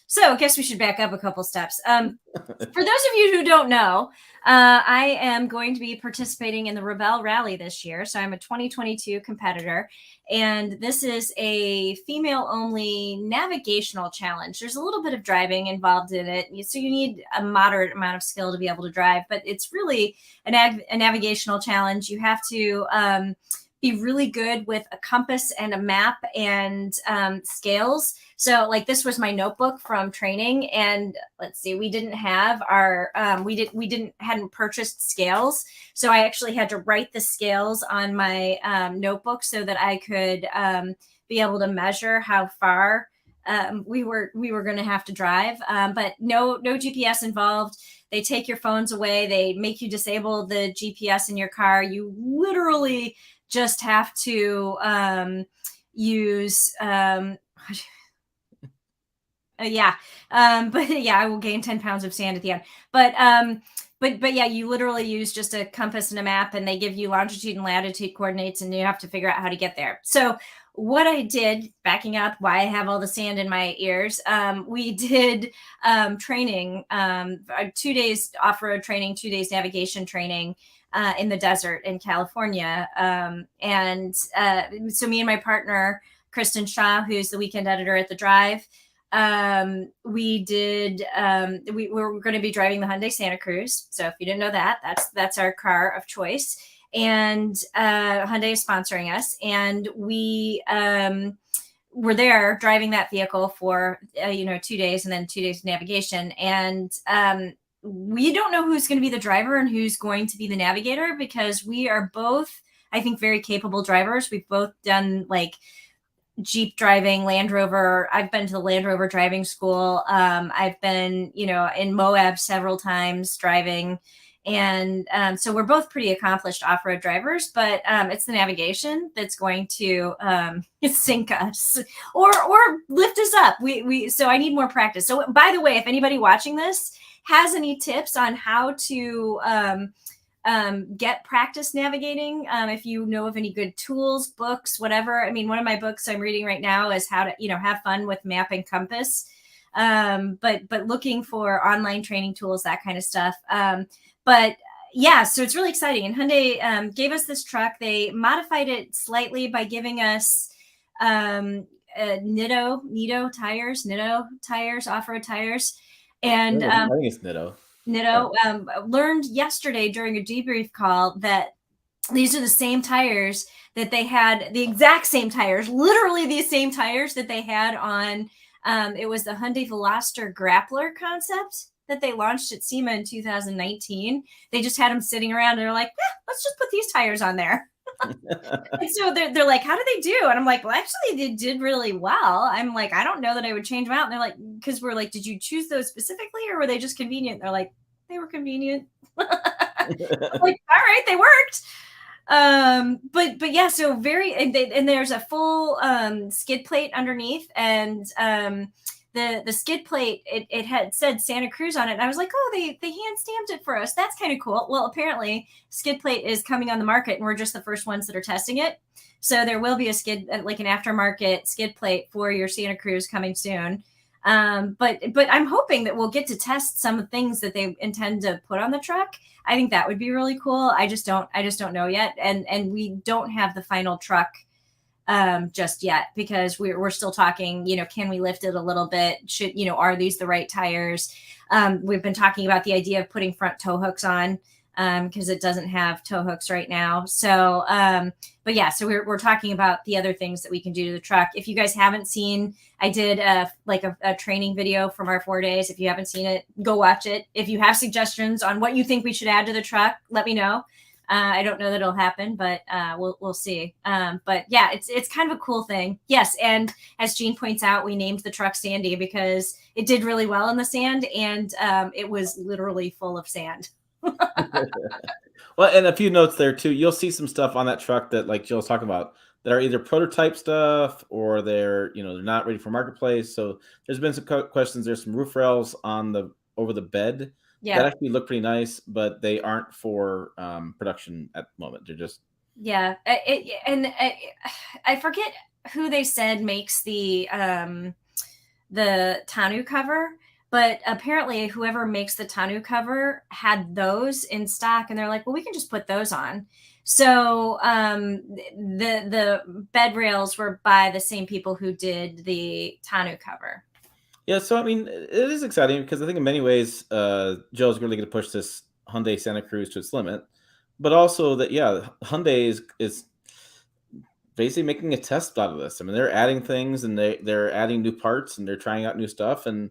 So I guess we should back up a couple steps. For those of you who don't know, I am going to be participating in the Rebel Rally this year. So I'm a 2022 competitor, and this is a female-only navigational challenge. There's a little bit of driving involved in it, so you need a moderate amount of skill to be able to drive, but it's really a navigational challenge. You have to be really good with a compass and a map and scales. So like this was my notebook from training, and let's see, we didn't have our hadn't purchased scales, so I actually had to write the scales on my notebook so that I could be able to measure how far we were going to have to drive. But no GPS involved. They take your phones away. They make you disable the GPS in your car. You literally just have to use but yeah, I will gain 10 pounds of sand at the end. But yeah, you literally use just a compass and a map, and they give you longitude and latitude coordinates, and you have to figure out how to get there. So what I did, backing up why I have all the sand in my ears, we did training, 2 days off-road training, 2 days navigation training in the desert in California. So me and my partner, Kristen Shaw, who's the weekend editor at The Drive, we were going to be driving the Hyundai Santa Cruz. So if you didn't know that, that's our car of choice. And Hyundai is sponsoring us. And we were there driving that vehicle for, 2 days and then 2 days of navigation. And we don't know who's going to be the driver and who's going to be the navigator, because we are both, I think, very capable drivers. We've both done like Jeep driving, Land Rover. I've been to the Land Rover driving school. I've been, in Moab several times driving. And so we're both pretty accomplished off-road drivers, but it's the navigation that's going to sink us or lift us up. So I need more practice. So by the way, if anybody watching this has any tips on how to get practice navigating, if you know of any good tools, books, whatever. I mean, one of my books I'm reading right now is how to, have fun with map and compass. But looking for online training tools, that kind of stuff. But yeah, so it's really exciting. And Hyundai gave us this truck. They modified it slightly by giving us Nitto tires, off-road tires. And I think it's Nitto. Learned yesterday during a debrief call that these are the same tires that they had, the exact same tires, literally the same tires that they had on, it was the Hyundai Veloster Grappler concept that they launched at SEMA in 2019. They just had them sitting around and they're like, let's just put these tires on there. And so they're like, how did they do? And I'm like, well, actually they did really well. I'm like, I don't know that I would change them out. And they're like, because we're like, did you choose those specifically or were they just convenient? They're like, they were convenient. I'm like, all right, they worked. But yeah, so and there's a full skid plate underneath, and the skid plate, it had said Santa Cruz on it. And I was like, oh, they hand stamped it for us. That's kind of cool. Well, apparently skid plate is coming on the market and we're just the first ones that are testing it. So there will be a skid, like an aftermarket skid plate for your Santa Cruz coming soon. But I'm hoping that we'll get to test some of the things that they intend to put on the truck. I think that would be really cool. I just don't know yet. And we don't have the final truck just yet, because we're still talking, can we lift it a little bit? Are these the right tires? We've been talking about the idea of putting front tow hooks on, because it doesn't have tow hooks right now. So, but yeah, so we're talking about the other things that we can do to the truck. If you guys haven't seen, I did a training video from our 4 days. If you haven't seen it, go watch it. If you have suggestions on what you think we should add to the truck, let me know. I don't know that it'll happen, but we'll see. But yeah, it's kind of a cool thing. Yes, and as Jean points out, we named the truck Sandy because it did really well in the sand, and it was literally full of sand. Well, and a few notes there too. You'll see some stuff on that truck that, like Jill's talking about, that are either prototype stuff or they're not ready for marketplace. So there's been some questions. There's some roof rails on the over the bed Yeah. that actually look pretty nice, but they aren't for production at the moment. They're just I forget who they said makes the tonneau cover, but apparently whoever makes the tonneau cover had those in stock, and they're like, well, we can just put those on. So the bed rails were by the same people who did the tonneau cover. Yeah, so I mean, it is exciting because I think in many ways, Joe's really going to push this Hyundai Santa Cruz to its limit, but also that Hyundai is basically making a test out of this. I mean, they're adding things and they're adding new parts and they're trying out new stuff, and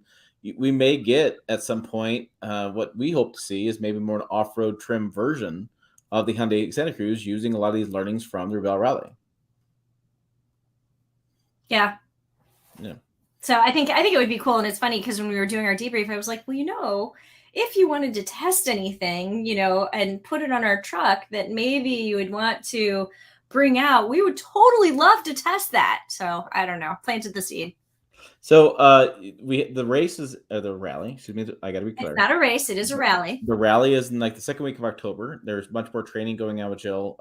we may get at some point what we hope to see is maybe more an off-road trim version of the Hyundai Santa Cruz using a lot of these learnings from the Rebel Rally. Yeah. Yeah. So I think it would be cool, and it's funny because when we were doing our debrief, I was like, well, if you wanted to test anything, and put it on our truck that maybe you would want to bring out, we would totally love to test that. So I don't know, planted the seed. So the race is the rally. Excuse me, I got to be clear. It's not a race; it is a rally. The rally is in like the second week of October. There's much more training going on with Jill.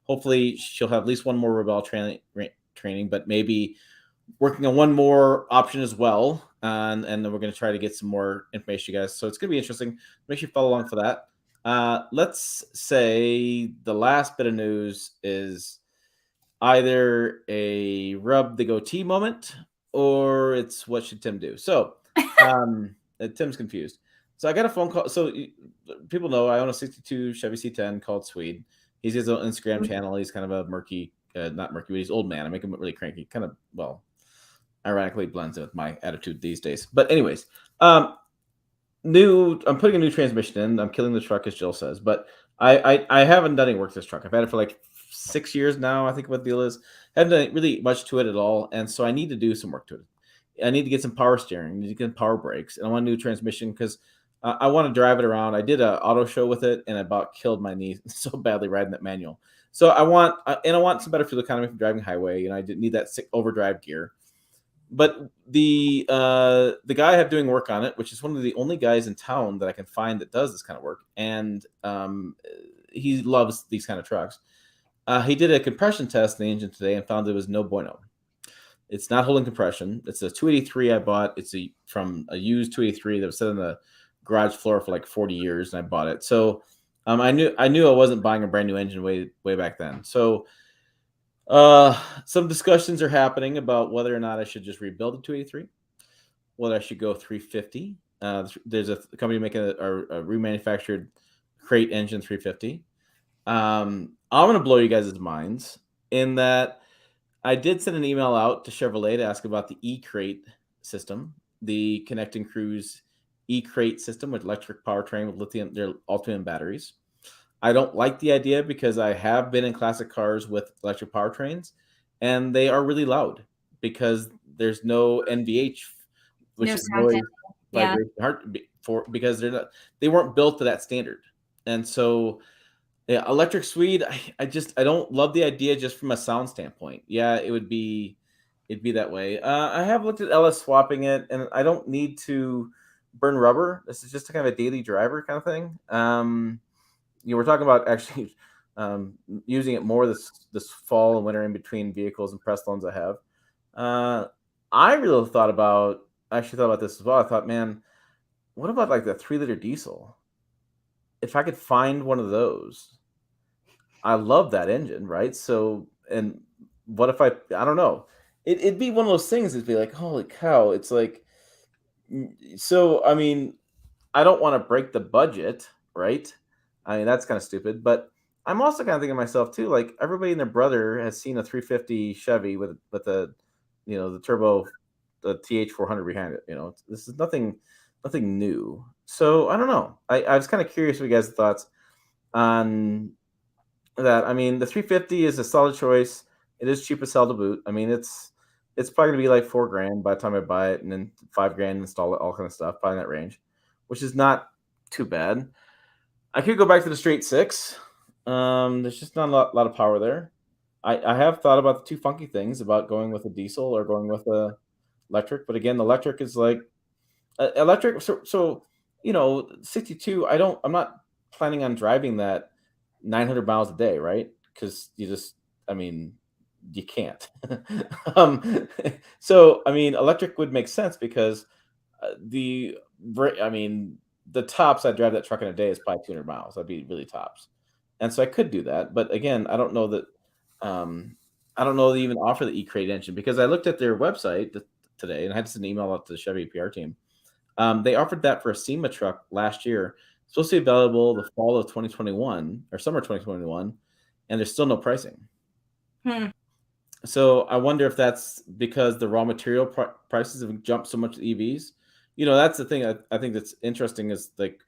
Hopefully, she'll have at least one more Rebel training, but maybe working on one more option as well. And then we're going to try to get some more information, you guys. So it's going to be interesting. Make sure you follow along for that. Let's say the last bit of news is either a rub the goatee moment or it's what should Tim do. So Tim's confused. So I got a phone call. So people know I own a 62 Chevy C10 called Swede. He's his own Instagram channel. He's kind of a murky, not murky, but he's old man. I make him really cranky. Kind of, ironically blends in with my attitude these days. But anyways, I'm putting a new transmission in. I'm killing the truck, as Jill says. But I haven't done any work to this truck. I've had it for like 6 years now. I think what the deal is. Haven't done really much to it at all. And so I need to do some work to it. I need to get some power steering. I need to get power brakes. And I want a new transmission because I want to drive it around. I did an auto show with it, and I about killed my knee so badly riding that manual. So I want some better fuel economy for driving highway. I didn't need that overdrive gear. But the guy I have doing work on it, which is one of the only guys in town that I can find that does this kind of work, and he loves these kind of trucks. He did a compression test in the engine today and found there was no bueno. It's not holding compression. It's a 283 I bought. It's from a used 283 that was set on the garage floor for like 40 years, and I bought it. So I knew I wasn't buying a brand new engine way back then. So some discussions are happening about whether or not I should just rebuild the 283, whether I should go 350. There's a company making a remanufactured crate engine 350. I'm going to blow you guys' minds in that I did send an email out to Chevrolet to ask about the E-Crate system, the Connecting Cruise E-Crate system with electric powertrain with their Ultium batteries. I don't like the idea because I have been in classic cars with electric powertrains, and they are really loud because there's no NVH, which is noise vibration because they weren't built to that standard. And so electric Swede, I don't love the idea just from a sound standpoint. Yeah, it'd be that way. I have looked at LS swapping it, and I don't need to burn rubber. This is just a kind of a daily driver kind of thing. We're talking about actually using it more this fall and winter in between vehicles and press loans I have. I really thought about this as well. I thought, man, what about like the 3-liter diesel? If I could find one of those, I love that engine, right? So, and what if I don't know. It'd be one of those things. It'd be like, holy cow! It's like, so I mean, I don't want to break the budget, right? I mean, that's kind of stupid. But I'm also kind of thinking to myself too, like everybody and their brother has seen a 350 Chevy with the, the turbo, the TH 400 behind it. This is nothing new. So I don't know. I was kind of curious what you guys' thoughts on that. I mean, the 350 is a solid choice. It is cheap as hell to boot. I mean, it's probably gonna be like $4,000 by the time I buy it, and then $5,000 install it, all kind of stuff, probably in that range, which is not too bad. I could go back to the straight six. There's just not a lot of power there. I have thought about the two funky things about going with a diesel or going with a electric, but again, the electric is like electric. So 62. I'm not planning on driving that 900 miles a day, right? Because I mean, you can't. um, so I mean, electric would make sense because I mean, the tops I drive that truck in a day is probably 200 miles. That'd be really tops, and so I could do that. But again, I don't know that. I don't know they even offer the E-Crate engine because I looked at their website today and I had to send an email out to the Chevy PR team. They offered that for a SEMA truck last year. It's supposed to be available the fall of 2021 or summer 2021, and there's still no pricing. Hmm. So I wonder if that's because the raw material prices have jumped so much with EVs. That's the thing I think that's interesting is like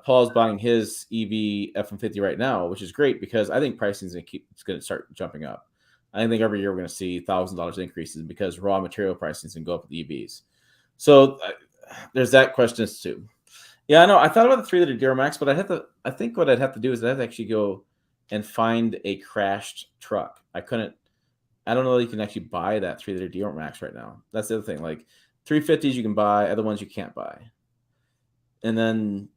Paul's buying his EV F-150 right now, which is great because I think pricing is going to start jumping up. I think every year we're going to see $1,000 increases because raw material pricing is going to go up with EVs. So there's that question too. Yeah, I know. I thought about the 3-liter Duramax, but I think what I'd have to do is I'd have to actually go and find a crashed truck. I don't know that you can actually buy that 3-liter Duramax right now. That's the other thing. Like 350s you can buy, other ones you can't buy. And then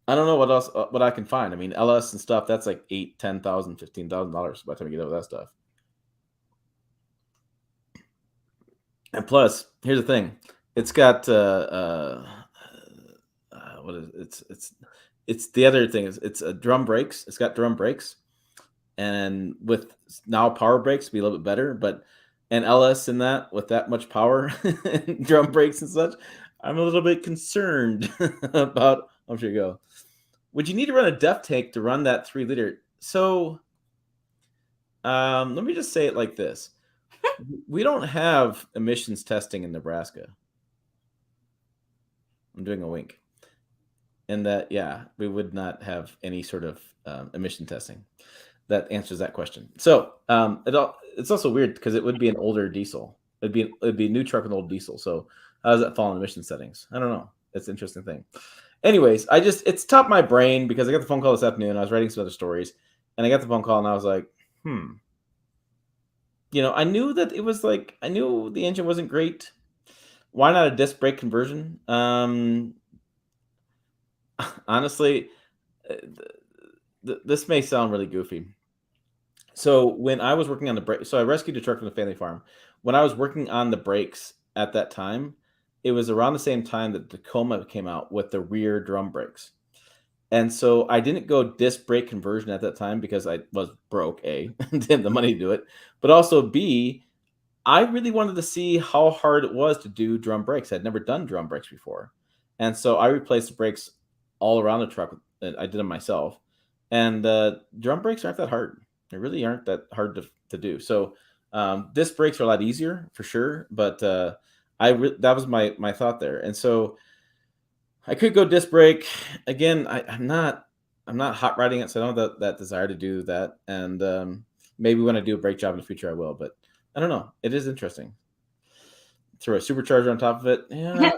I don't know what else what I can find. I mean, LS and stuff, that's like $8,000, $10,000, $15,000 by the time you get over that stuff. And plus, here's the thing. It's got what is it? It's the other thing is it's a drum brakes. It's got drum brakes, and with now power brakes be a little bit better. But and LS in that with that much power, drum brakes and such, I'm a little bit concerned about. I'm sure you go. Would you need to run a def tank to run that 3-liter? So, let me just say it like this: we don't have emissions testing in Nebraska. I'm doing a wink. And that, yeah, we would not have any sort of emission testing. That answers that question. So it's also weird because it would be an older diesel. It'd be a new truck with an old diesel. So how does that fall in emission settings? I don't know. It's an interesting thing. Anyways, it's top of my brain because I got the phone call this afternoon. I was writing some other stories, and I got the phone call, and I was like, I knew that it was like I knew the engine wasn't great. Why not a disc brake conversion? Honestly, this may sound really goofy. So when I was working on the brake, so I rescued a truck from the family farm. When I was working on the brakes at that time, it was around the same time that Tacoma came out with the rear drum brakes. And so I didn't go disc brake conversion at that time because I was broke, A, didn't have the money to do it. But also B, I really wanted to see how hard it was to do drum brakes. I'd never done drum brakes before. And so I replaced the brakes all around the truck. I did them myself. And drum brakes aren't that hard. They really aren't that hard to do. So disc brakes are a lot easier for sure. But that was my thought there. And so I could go disc brake. Again, I'm not hot riding it, so I don't have that desire to do that. And maybe when I do a brake job in the future, I will. But I don't know. It is interesting. Throw a supercharger on top of it. Yeah.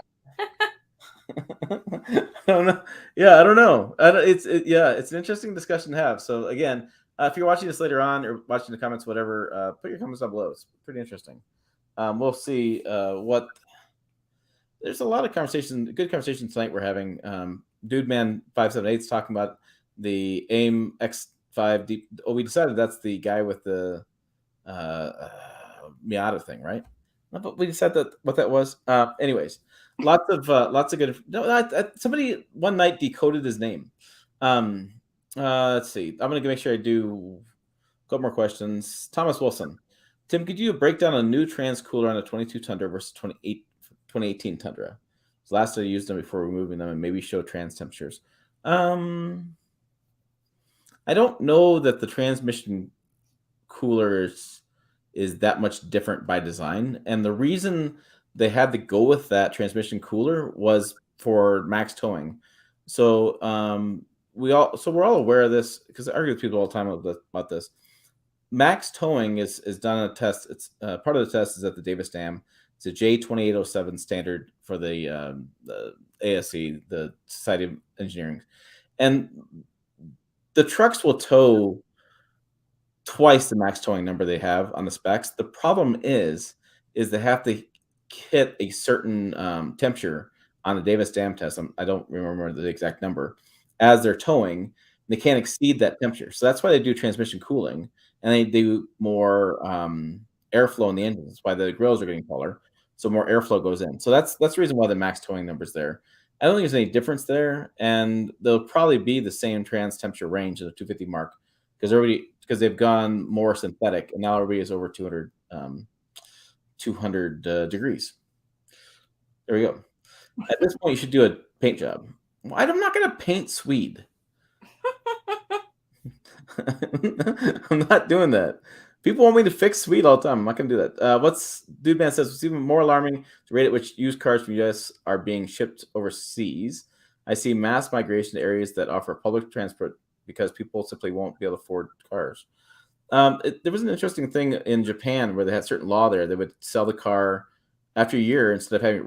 I don't know. Yeah, I don't know. It's an interesting discussion to have. So again, if you're watching this later on or watching the comments, whatever, put your comments down below. It's pretty interesting. We'll see what. There's a lot of good conversation tonight we're having. Dude Man 578's talking about the AIM X5 Deep. Oh, we decided that's the guy with the Miata thing, right? But we decided what that was. Anyways, lots of good. No, somebody one night decoded his name. Let's see. I'm gonna make sure I do a couple more questions. Thomas Wilson. Tim, could you break down a new trans cooler on a 22 Tundra versus 2018 Tundra? Last I used them before removing them, and maybe show trans temperatures. I don't know that the transmission cooler is that much different by design, and the reason they had to go with that transmission cooler was for max towing. So we're all aware of this because I argue with people all the time about this. Max towing is done on a test. It's part of the test is at the Davis Dam. It's a J2807 standard for the ASE, the Society of Engineering, and the trucks will tow twice the max towing number they have on the specs. The problem is they have to hit a certain temperature on the Davis Dam test. I don't remember the exact number as they're towing. They can't exceed that temperature, so that's why they do transmission cooling, and they do more airflow in the engines. That's why the grills are getting taller, so more airflow goes in. So that's the reason why the max towing number's there. I don't think there's any difference there, and they'll probably be the same trans temperature range of the 250 mark because they've gone more synthetic, and now everybody is over 200 degrees. There we go. At this point, you should do a paint job. Well, I'm not going to paint Swede. I'm not doing that. People want me to fix Swede all the time. I'm not going to do that. Dude Man says, it's even more alarming the rate at which used cars from the US are being shipped overseas. I see mass migration to areas that offer public transport because people simply won't be able to afford cars. There was an interesting thing in Japan where they had certain law there. They would sell the car after a year. Instead of having it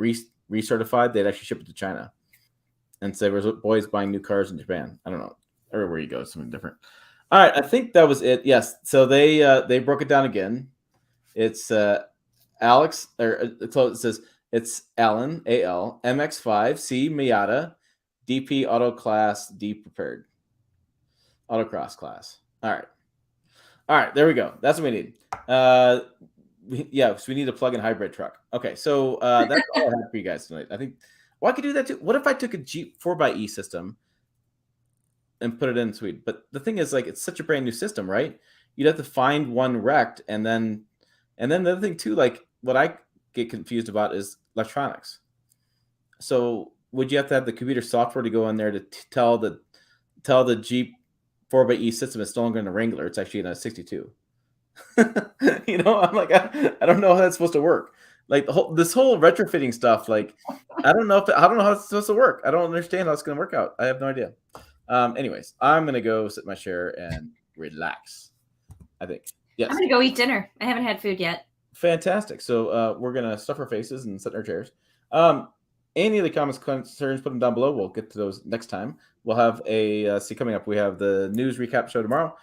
recertified, they'd actually ship it to China. And so there was boys buying new cars in Japan. I don't know. Everywhere you go, something different. All right, I think that was it. Yes, so they broke it down again. It's Alex, or so it says it's Alan, AL, MX5, C, Miata, DP, Auto Class, D, Prepared. Autocross class. All right, there we go. That's what we need. So we need a plug-in hybrid truck. Okay, so that's all I have for you guys tonight. I think, well, I could do that too. What if I took a Jeep 4xe system and put it in Sweden? But the thing is, like, it's such a brand new system, right? You'd have to find one wrecked, and then the other thing too, like, what I get confused about is electronics. So would you have to have the computer software to go in there to tell the Jeep 4xe system is no longer in a Wrangler? It's actually in a 62. I'm like, I don't know how that's supposed to work. Like this whole retrofitting stuff, like I don't know how it's supposed to work. I don't understand how it's going to work out. I have no idea. Anyways, I'm going to go sit in my chair and relax, I think. Yes. I'm going to go eat dinner. I haven't had food yet. Fantastic. So we're going to stuff our faces and sit in our chairs. Any of the comments, concerns, put them down below. We'll get to those next time. We'll have coming up, we have the news recap show tomorrow.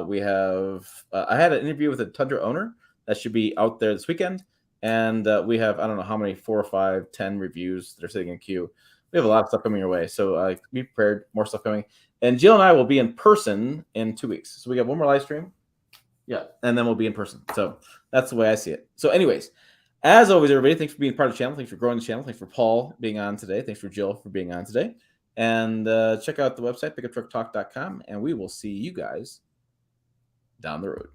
We have, I had an interview with a Tundra owner that should be out there this weekend. And we have, I don't know how many, 4 or 5, 10 reviews that are sitting in queue. We have a lot of stuff coming your way. So be prepared, more stuff coming. And Jill and I will be in person in 2 weeks. So we got one more live stream. Yeah. And then we'll be in person. So that's the way I see it. So anyways, as always, everybody, thanks for being part of the channel. Thanks for growing the channel. Thanks for Paul being on today. Thanks for Jill for being on today. And check out the website, pickuptrucktalk.com. And we will see you guys down the road.